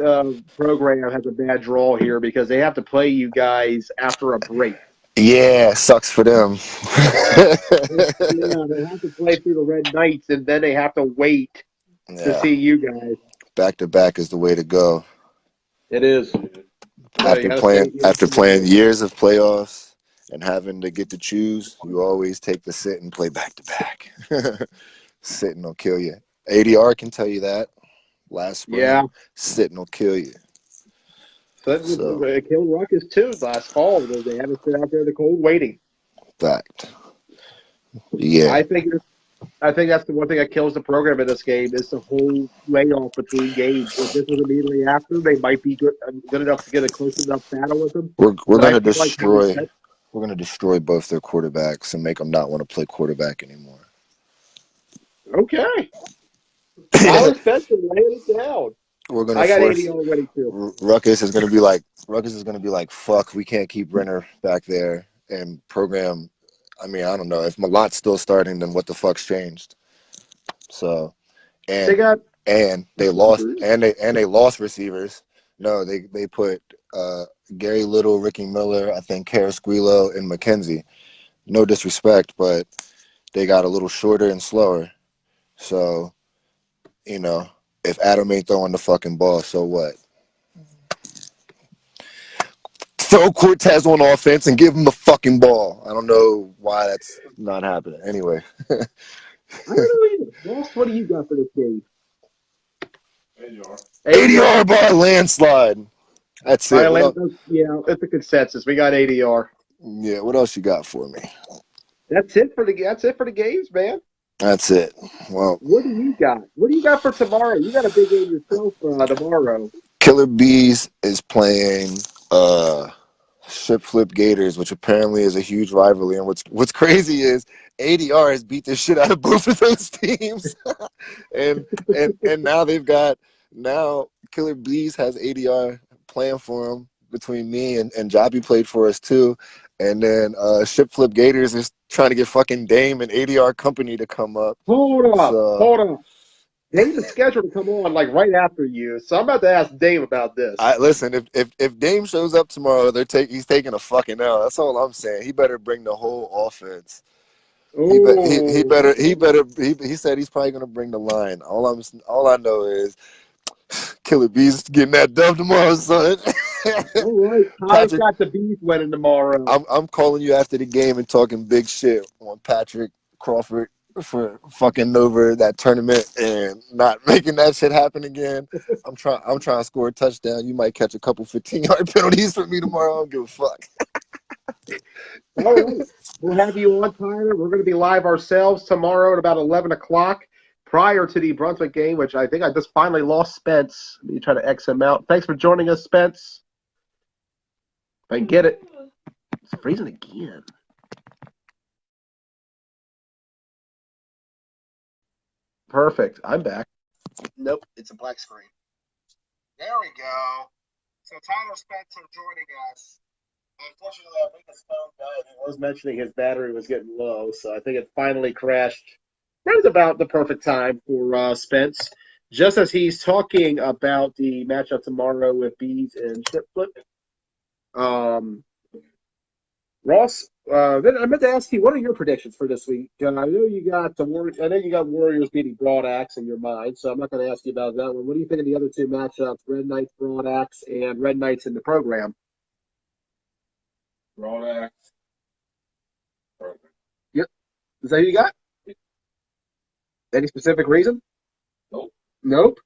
program has a bad draw here because they have to play you guys after a break. Yeah, sucks for them. Yeah, they have to play through the Red Knights, and then they have to wait to see you guys. Back to back is the way to go. It is. After playing years of playoffs and having to get to choose, you always take the sit and play back to back. Sitting will kill you. ADR can tell you that. Last spring, Yeah. sitting will kill you. So it killed Ruckus too last fall. They had to sit out there in the cold waiting. Fact. Yeah. I think that's the one thing that kills the program in this game is the whole layoff between games. If this was immediately after, they might be good enough to get a close enough battle with them. We're gonna destroy both their quarterbacks and make them not want to play quarterback anymore. Okay. Tyler Spencer laying it down. We're gonna I got force 80 already too. Ruckus is gonna be like, fuck, we can't keep Renner back there and program. I mean, I don't know. If Malot's still starting, then what the fuck's changed? So they lost receivers. No, they put Gary Little, Ricky Miller, I think Carrasquillo, and McKenzie. No disrespect, but they got a little shorter and slower. So, if Adam ain't throwing the fucking ball, so what? Throw Cortez on offense and give him the fucking ball. I don't know why that's not happening. Anyway. I don't know either. Ross, what do you got for this game? ADR by a landslide. That's it. Yeah, it's a consensus. We got ADR. Yeah, what else you got for me? That's it for the games, man. That's it. Well, what do you got? What do you got for tomorrow? You got a big game yourself tomorrow. Killer Bees is playing Ship Flip Gators, which apparently is a huge rivalry. And what's crazy is ADR has beat the shit out of both of those teams, and now Killer Bees has ADR playing for them. Between me and Jobby played for us too, and then Ship Flip Gators is trying to get fucking Dame and ADR Company to come up. Hold up. Dame's is scheduled to come on like right after you, so I'm about to ask Dame about this. Listen, if Dame shows up tomorrow, he's taking a fucking L. That's all I'm saying. He better bring the whole offense. He said he's probably gonna bring the line. All I know is Killer Bees getting that dub tomorrow, son. All right, Tyler's Patrick, got the beef winning tomorrow. I'm calling you after the game and talking big shit on Patrick Crawford for fucking over that tournament and not making that shit happen again. I'm trying to score a touchdown. You might catch a couple 15-yard penalties for me tomorrow. I don't give a fuck. All right. We'll have you on, Tyler. We're going to be live ourselves tomorrow at about 11 o'clock prior to the Brunswick game, which I think I just finally lost Spence. Let me try to X him out. Thanks for joining us, Spence. If I can get it. It's freezing again. Perfect. I'm back. Nope, it's a black screen. There we go. So Tyler Spencer joining us. Unfortunately, I think his phone died. He was mentioning his battery was getting low, so I think it finally crashed right about the perfect time for Spence. Just as he's talking about the matchup tomorrow with Bees and Chip Flip. Ross, I meant to ask you, what are your predictions for this week? I know you got the Warriors. I know you got Warriors beating Broad Axe in your mind, so I'm not going to ask you about that one. What do you think of the other two matchups, Red Knights, Broad Axe, and Red Knights in the program? Broad Axe. Yep. Is that who you got? Any specific reason? Nope. Nope.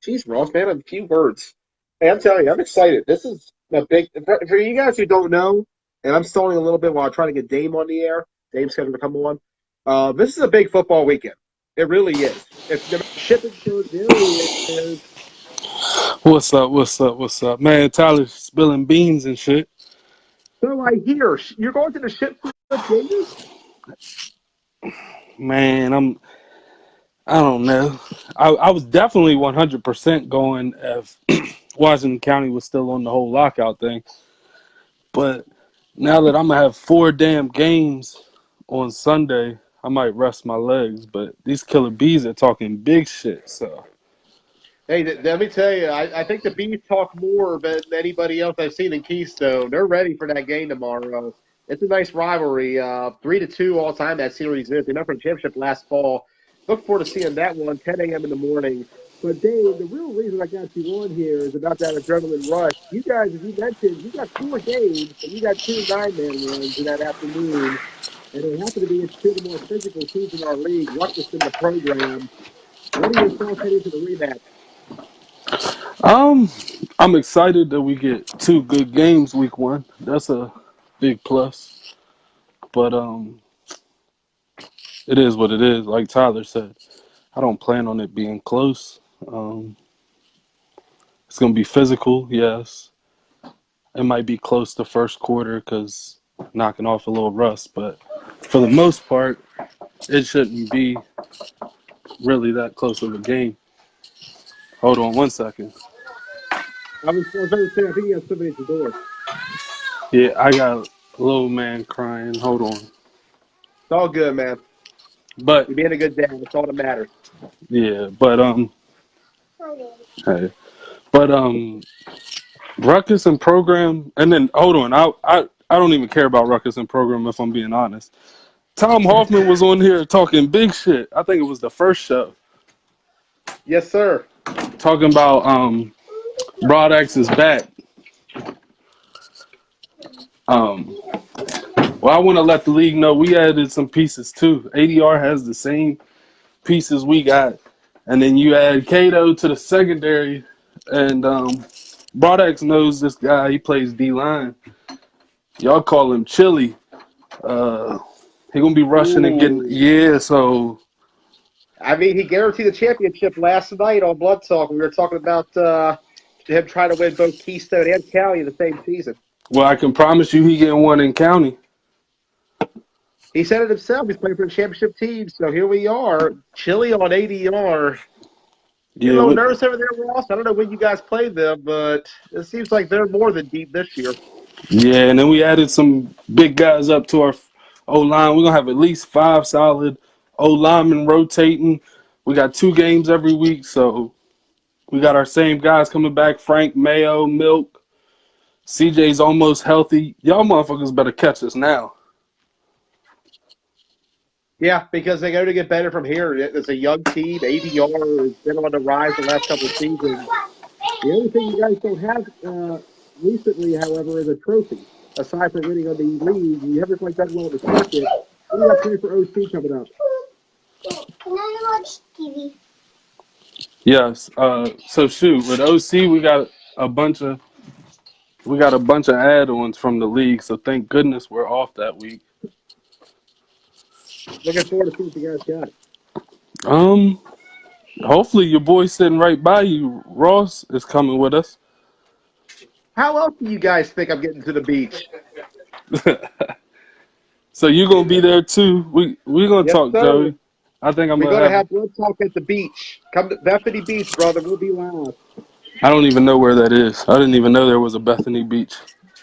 Jeez, Ross, man, a few words. Hey, I'm telling you, I'm excited. This is a big for you guys who don't know, and I'm stalling a little bit while I try to get Dame on the air. Dame's scheduled to come on. This is a big football weekend. It really is. If the shipping shows, there he is. What's up? What's up? What's up? Man, Tyler's spilling beans and shit. So I hear you're going to the ship flip Gators. Man, I don't know. I was definitely 100% going if Washington County was still on the whole lockout thing. But now that I'm going to have 4 damn games on Sunday, I might rest my legs. But these killer bees are talking big shit, so. Hey, let me tell you, I think the Bees talk more than anybody else I've seen in Keystone. They're ready for that game tomorrow. It's a nice rivalry. 3-2 all time that series is. They met for the championship last fall. Look forward to seeing that one, 10 a.m. in the morning. But Dave, the real reason I got you on here is about that adrenaline rush. You guys, as you mentioned, you got 4 games, and you got 2 9-man runs in that afternoon. And it happened to be it's 2 of the more physical teams in our league. Rutgers in the program. What are your thoughts heading to the rematch? I'm excited that we get 2 good games week 1. That's a big plus. But it is what it is. Like Tyler said, I don't plan on it being close. It's going to be physical, yes. It might be close to first quarter because knocking off a little rust, but for the most part, it shouldn't be really that close of a game. Hold on one second. I was going to say, I think you have somebody at the door. Yeah, I got a little man crying. Hold on. It's all good, man. But You're being a good dad. That's all that matters. yeah, but hey, but Ruckus and program, and then hold on. I don't even care about Ruckus and program if I'm being honest. Tom Hoffman was on here talking big shit. I think it was the first show. Yes, sir. Talking about Broad Axe is back. Well, I want to let the league know we added some pieces too. ADR has the same pieces we got, and then you add Cato to the secondary, and Broad Axe knows this guy. He plays D line. Y'all call him Chili. He gonna be rushing and getting So I mean, he guaranteed the championship last night on Blood Talk. We were talking about him trying to win both Keystone and County in the same season. well, I can promise you he getting one in county. He said it himself. He's playing for the championship team. So here we are, Chili on ADR. You a little nervous over there, Ross? I don't know when you guys played them, but it seems like they're more than deep this year. Yeah, and then we added some big guys up to our O line. We're gonna have at least 5 solid O linemen rotating. We got 2 games every week, so we got our same guys coming back: Frank, Mayo, Milk. CJ's almost healthy. Y'all motherfuckers better catch us now. Yeah, because they go to get better from here. It's a young team. ADR has been on the rise the last couple of seasons. The only thing you guys don't have recently, however, is a trophy. Aside from winning on the league, you haven't quite done well in the circuit. What do you got planned for OC coming up? Can I watch TV? Yes. So shoot, with OC we got a bunch of add-ons from the league. So thank goodness we're off that week. Looking forward to seeing what you guys got. Hopefully your boy sitting right by you, Ross, is coming with us. How else do you guys think I'm getting to the beach? So you're gonna be there too. We gonna Yes, talk, sir. Joey. I think I'm We're gonna going to have. have blood talk at the beach. Come to Bethany Beach, brother. We'll be live. I don't even know where that is. I didn't even know there was a Bethany Beach.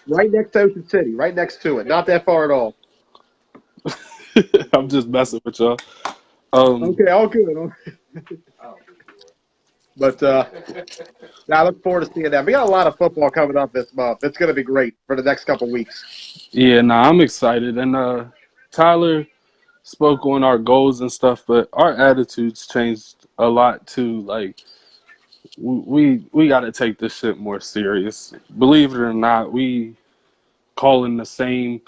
Right next to Ocean City, right next to it. Not that far at all. I'm just messing with y'all. Okay, all good. But I look forward to seeing that. We got a lot of football coming up this month. It's going to be great for the next couple weeks. Yeah, I'm excited. And Tyler spoke on our goals and stuff, but our attitudes changed a lot too. Like we got to take this shit more serious. Believe it or not, we calling the same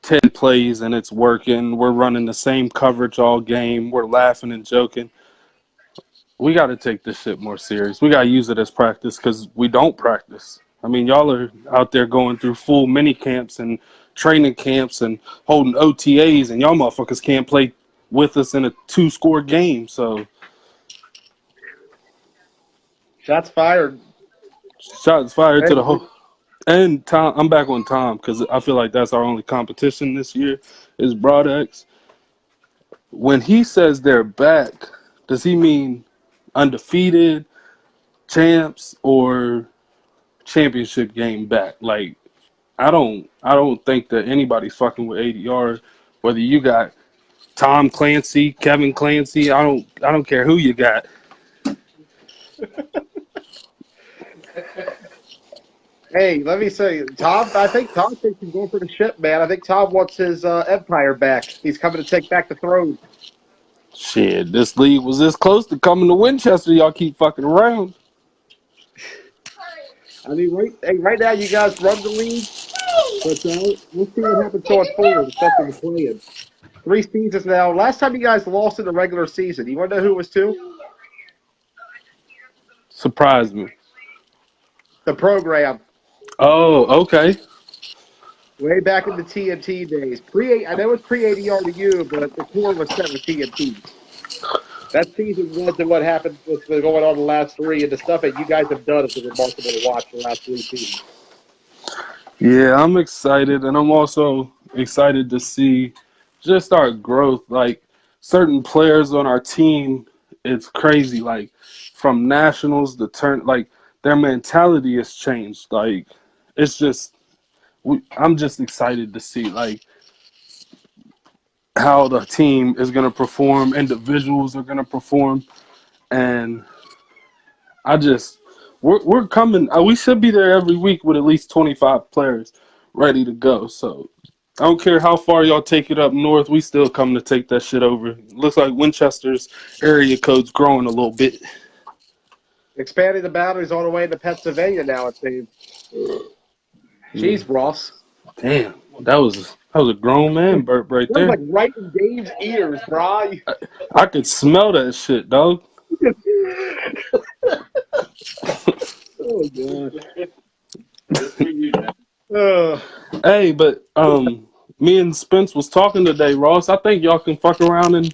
10 plays and it's working. We're running the same coverage all game. We're laughing and joking. We got to take this shit more serious. We got to use it as practice because we don't practice. I mean, y'all are out there going through full mini camps and training camps and holding OTAs, and y'all motherfuckers can't play with us in a 2-score game. So Shots fired. shots fired Hey, to the whole. And Tom, I'm back on Tom because I feel like that's our only competition this year is Broadex. When he says they're back, does he mean undefeated, champs, or championship game back? Like, I don't think that anybody's fucking with ADR. Whether you got Tom Clancy, Kevin Clancy, I don't care who you got. hey, let me say, Tom. I think Tom thinks he's going for the ship, man. I think Tom wants his empire back. He's coming to take back the throne. Shit, this league was this close to coming to Winchester. Y'all keep fucking around. I mean, right now you guys run the league, but we'll see what happens going forward, especially with playing. 3 seasons now. Last time you guys lost in the regular season, you want to know who it was to? Surprise me. The program. Oh, okay. Way back in the TNT days. I know it's pre-ADR to you, but the core was set with TNT. That season led to what happened, what's been going on the last 3, and the stuff that you guys have done has been remarkable to watch the last 3 seasons. Yeah, I'm excited, and I'm also excited to see just our growth. Like certain players on our team, it's crazy. Like from nationals to like their mentality has changed. Like it's just, I'm just excited to see like how the team is gonna perform, individuals are gonna perform, and I just we're coming. We should be there every week with at least 25 players ready to go. So I don't care how far y'all take it up north. We still come to take that shit over. Looks like Winchester's area code's growing a little bit. Expanding the boundaries all the way into Pennsylvania now, it seems. Jeez, Ross. Damn, that was a grown man burp right That was like there. right in Dave's ears, bro. I could smell that shit, dog. Oh, God. Hey, but me and Spence was talking today, Ross. I think y'all can fuck around and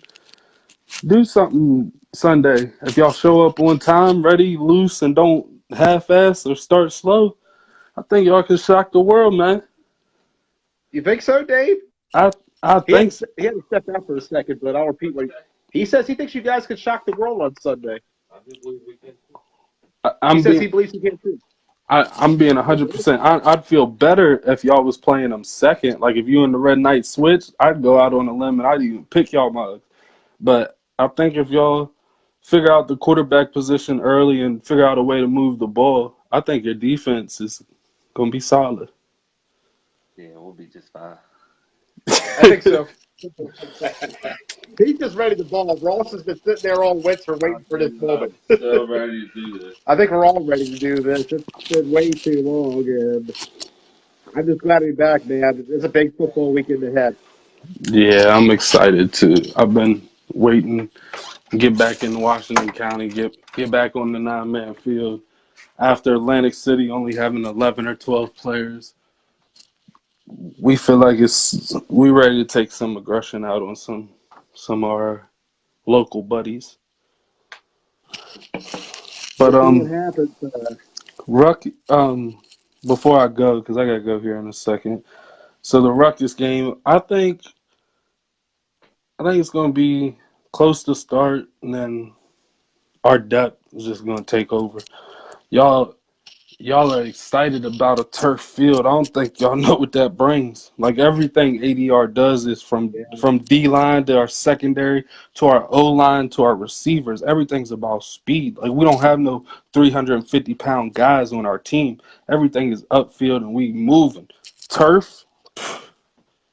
do something Sunday. If y'all show up on time, ready, loose, and don't half-ass or start slow, I think y'all can shock the world, man. You think so, Dave? I I He had, think to, he had to step out for a second, but I'll repeat what he says. He thinks you guys could shock the world on Sunday. I, He I'm says he being believes he can too. I'm being 100%. I'd feel better if y'all was playing them second. Like if you and the Red Knight switch, I'd go out on a limb and I'd even pick y'all mugs. But I think if y'all figure out the quarterback position early and figure out a way to move the ball, I think your defense is gonna be solid. Yeah, we'll be just fine. I think so. He's just ready to ball. Ross has been sitting there all winter waiting for this moment. I'm so ready to do this. I think we're all ready to do this. It's been way too long, and I'm just glad to be back, man. It's a big football weekend ahead. Yeah, I'm excited too. I've been waiting to get back in Washington County, get back on the 9-man field. After Atlantic City only having 11 or 12 players, we feel like we ready to take some aggression out on some of our local buddies. But We'll see what happens. Ruck, before I go, because I gotta go here in a second. So the Ruckus game, I think it's gonna be close to start, and then our depth is just gonna take over. Y'all, y'all are excited about a turf field. I don't think y'all know what that brings. Like everything ADR does is from D line to our secondary to our O line to our receivers. Everything's about speed. Like we don't have no 350-pound guys on our team. Everything is upfield and we moving. Turf,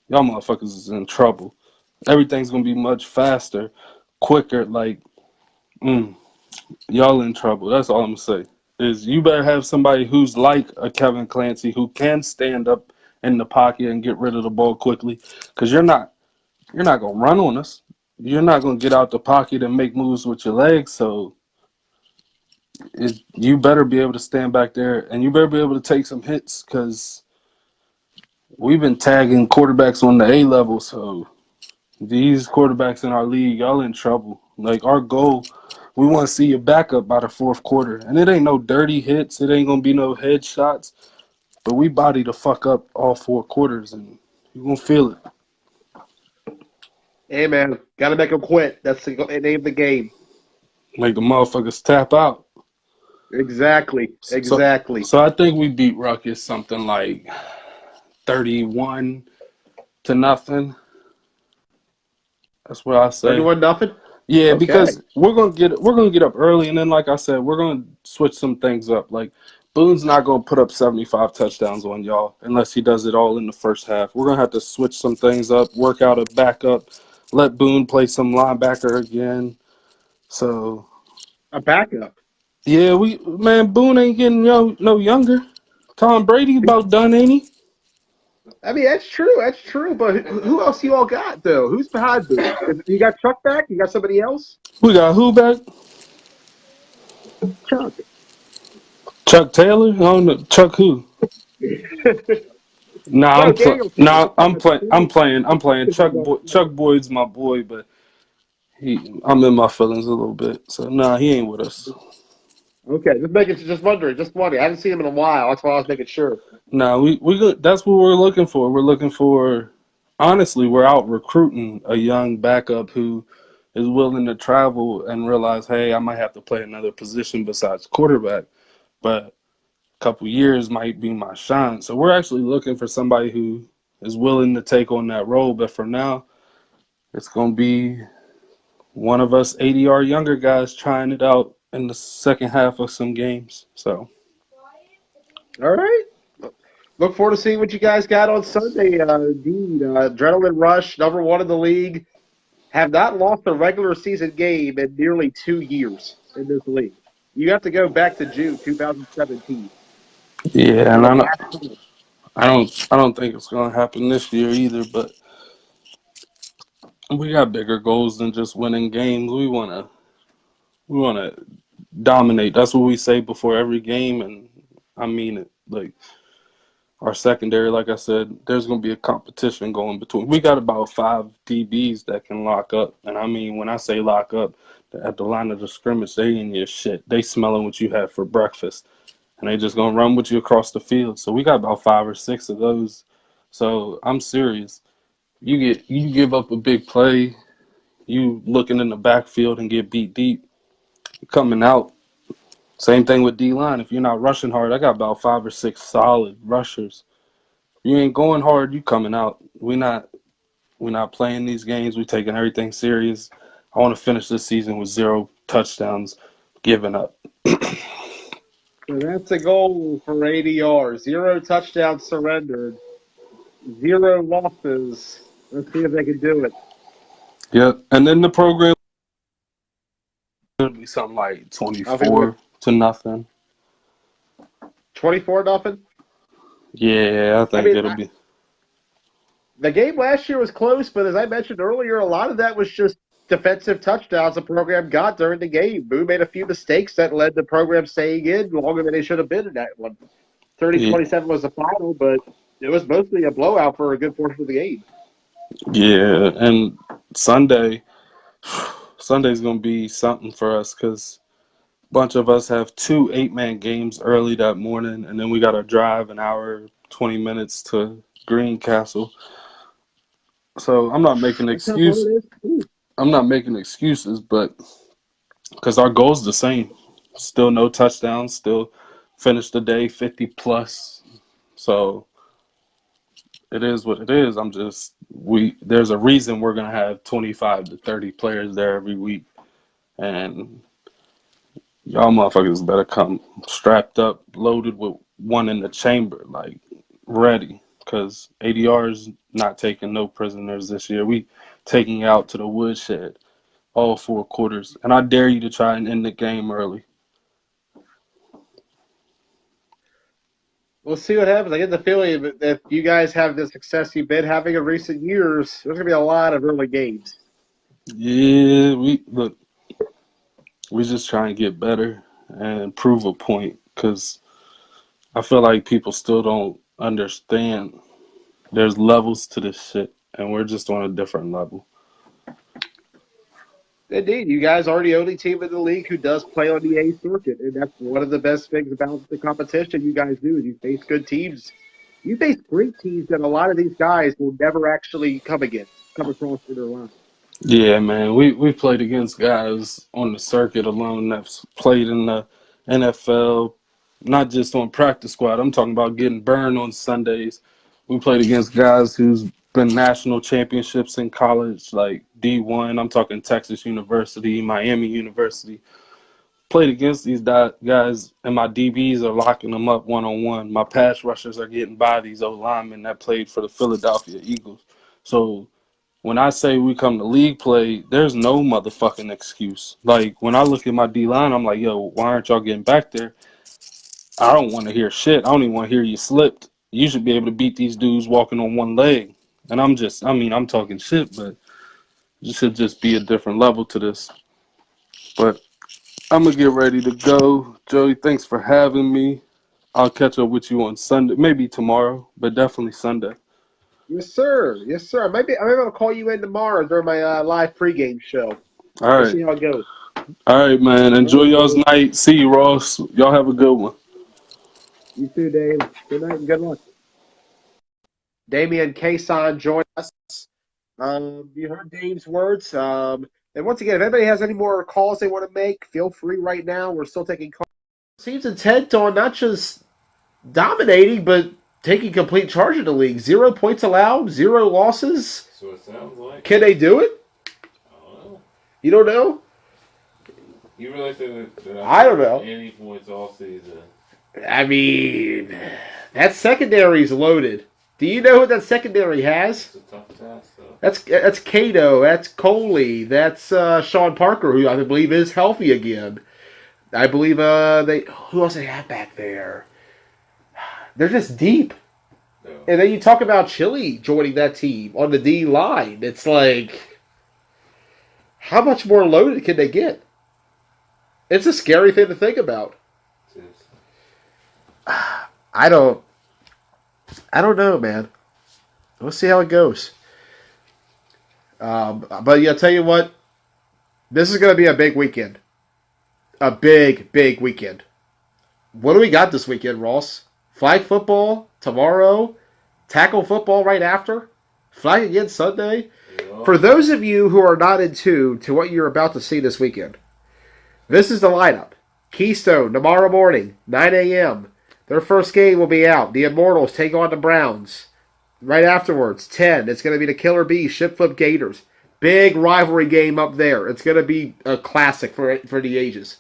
y'all motherfuckers is in trouble. Everything's gonna be much faster, quicker. Like, y'all in trouble. That's all I'm gonna say. Is you better have somebody who's like a Kevin Clancy who can stand up in the pocket and get rid of the ball quickly. Because you're not gonna run on us. You're not gonna get out the pocket and make moves with your legs. So you better be able to stand back there and you better be able to take some hits because we've been tagging quarterbacks on the A level. So these quarterbacks in our league, y'all in trouble. Like our goal, we want to see you back up by the fourth quarter. And it ain't no dirty hits. It ain't going to be no headshots. But we body the fuck up all 4 quarters and you're going to feel it. Hey, man, got to make them quit. That's the name of the game. Make the motherfuckers tap out. Exactly. So I think we beat Ruckus something like 31-0. That's what I say. 31-0? Yeah, Okay. because we're gonna get up early, and then like I said, we're gonna switch some things up. Like Boone's not gonna put up 75 touchdowns on y'all unless he does it all in the first half. We're gonna have to switch some things up, work out a backup, let Boone play some linebacker again. So A backup. yeah, Boone ain't getting no younger. Tom Brady about done, ain't he? I mean, that's true. That's true. But who else you all got, though? Who's behind Boone? You got Chuck back? You got somebody else? We got who back? Chuck. Chuck Taylor? I don't know. Chuck who? Nah, No, Daniel. I'm playing. Chuck Boyd's my boy, but I'm in my feelings a little bit. So nah, he ain't with us. Okay, just wondering. I haven't seen him in a while. That's why I was making sure. Nah, that's what we're looking for. We're looking for. Honestly, we're out recruiting a young backup who is willing to travel and realize, hey, I might have to play another position besides quarterback, but a couple years might be my shine. So we're actually looking for somebody who is willing to take on that role. But for now, it's gonna be one of us 80-yard younger guys trying it out in the second half of some games. So All right. Look forward to seeing what you guys got on Sunday. Indeed, Adrenaline Rush, number one in the league, have not lost a regular season game in nearly 2 years in this league. You have to go back to June 2017. yeah, For and the last time. I don't think it's gonna happen this year either. But we got bigger goals than just winning games. We wanna dominate. That's what we say before every game, and I mean it. Like our secondary, like I said, there's gonna be a competition going between. We got about 5 DBs that can lock up, and I mean when I say lock up, at the line of the scrimmage, they in your shit. They smelling what you had for breakfast, and they just gonna run with you across the field. So we got about 5 or 6 of those. So I'm serious. You give up a big play, you looking in the backfield and get beat deep, coming out. Same thing with D line. If you're not rushing hard, I got about 5 or 6 solid rushers. You ain't going hard, you coming out. We're not playing these games. We're taking everything serious. I want to finish this season with 0 touchdowns given up. So that's a goal for ADR. 0 touchdowns surrendered, 0 losses. Let's see if they can do it. Yep. And then the program will be something like 24-0. 24-0. Yeah, I I think mean, it'll be. the game last year was close, but as I mentioned earlier, a lot of that was just defensive touchdowns the program got during the game. Boo made a few mistakes that led the program staying in longer than they should have been in that one. Yeah, 30-27 was the final, but it was mostly a blowout for a good portion of the game. yeah. And Sunday's gonna be something for us because a bunch of us have 2 8-man games early that morning, and then we got to drive an hour 20 minutes to Greencastle. So I'm not making That's how fun excuse. it is. Ooh. I'm not making excuses, but because our goal's the same, still no touchdowns, still finish the day 50 plus. So it is what it is. There's a reason we're gonna have 25 to 30 players there every week, and y'all motherfuckers better come strapped up, loaded with one in the chamber, like ready, because ADR is not taking no prisoners this year. We taking out to the woodshed all 4 quarters, and I dare you to try and end the game early. We'll see what happens. I get the feeling that if you guys have the success you've been having in recent years, there's going to be a lot of early games. Yeah, we just try and get better and prove a point, because I feel like people still don't understand. There's levels to this shit, and we're just on a different level. Indeed, you guys are the only team in the league who does play on the A circuit, and that's one of the best things about the competition you guys do is you face good teams. You face great teams that a lot of these guys will never actually come across in their lives. Yeah, man, we played against guys on the circuit alone that's played in the NFL, not just on practice squad. I'm talking about getting burned on Sundays. We played against guys who's been national championships in college, like D1. I'm talking Texas University, Miami University. Played against these guys, and my DBs are locking them up one-on-one. My pass rushers are getting by these old linemen that played for the Philadelphia Eagles. So when I say we come to league play, there's no motherfucking excuse. Like, when I look at my D line, I'm like, yo, why aren't y'all getting back there? I don't want to hear shit. I don't even want to hear you slipped. You should be able to beat these dudes walking on one leg. And I'm talking shit, but it should just be a different level to this. But I'm going to get ready to go. Joey, thanks for having me. I'll catch up with you on Sunday, maybe tomorrow, but definitely Sunday. Yes, sir. Yes, sir. I might be able to call you in tomorrow during my live pregame show. All We'll right. see how it goes. All right, man. All Enjoy right, y'all's brother. night. See you, Ross. Y'all have a good one. You too, Dave. Good night and good luck. Damian Kason joined us. You heard Dave's words. And once again, if anybody has any more calls they want to make, feel free right now. We're still taking calls. Seems intent on not just dominating, but taking complete charge of the league. 0 points allowed, 0 losses. That's what it sounds like. Can they do it? I don't know. You don't know? You really think that I don't know. any points all season? I mean, that secondary's loaded. Do you know what that secondary has? It's a tough task, though. That's Cato. That's Coley. That's Sean Parker, who I believe is healthy again. I believe who else they have back there? They're just deep. No. And then you talk about Chile joining that team on the D line. It's like, how much more loaded can they get? It's a scary thing to think about. It is. I don't know, man. We'll see how it goes. But yeah, I'll tell you what, this is going to be a big weekend. A big, big weekend. What do we got this weekend, Ross? Flag football tomorrow, tackle football right after, flag again Sunday. Yeah. For those of you who are not in tune to what you're about to see this weekend, this is the lineup. Keystone tomorrow morning, 9 a.m. Their first game will be out. The Immortals take on the Browns. Right afterwards, 10. It's going to be the Killer Bees, Ship Flip Gators. Big rivalry game up there. It's going to be a classic for the ages.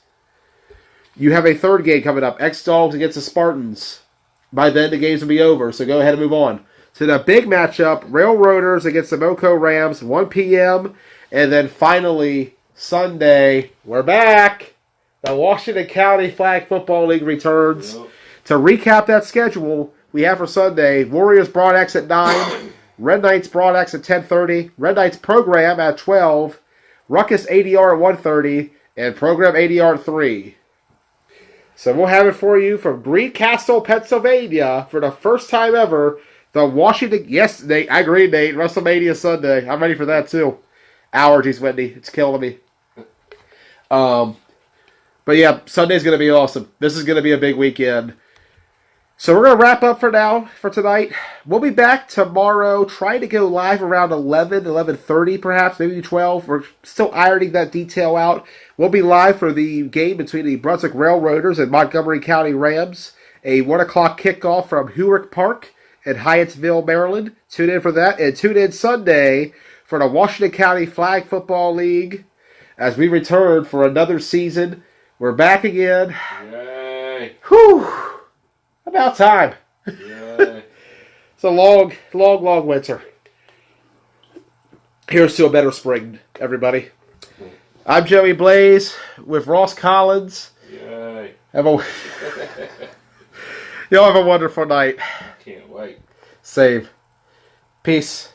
You have a third game coming up. X-Dogs against the Spartans. By then, the games will be over, so go ahead and move on. to the big matchup, Railroaders against the Moco Rams, 1 p.m. And then finally, Sunday, we're back. The Washington County Flag Football League returns. Yep. To recap that schedule, we have for Sunday, Warriors Broad X at 9, Red Knights Broad X at 10:30, Red Knights Program at 12, Ruckus ADR at 1:30, and Program ADR at 3. So we'll have it for you from Greencastle, Pennsylvania, for the first time ever. The Washington, yes, Nate, I agree, Nate. WrestleMania Sunday. I'm ready for that too. Allergies, Wendy. It's killing me. But yeah, Sunday's going to be awesome. This is going to be a big weekend. So we're going to wrap up for now, for tonight. We'll be back tomorrow, trying to go live around 11, 11:30 perhaps, maybe 12. We're still ironing that detail out. We'll be live for the game between the Brunswick Railroaders and Montgomery County Rams. A 1 o'clock kickoff from Hewitt Park in Hyattsville, Maryland. Tune in for that. And tune in Sunday for the Washington County Flag Football League as we return for another season. We're back again. Yay. Whew. About time. Yay. It's a long, long, long winter. Here's to a better spring, everybody. I'm Joey Blaze with Ross Collins. Yay. Y'all have a wonderful night. Can't wait. Save. Peace.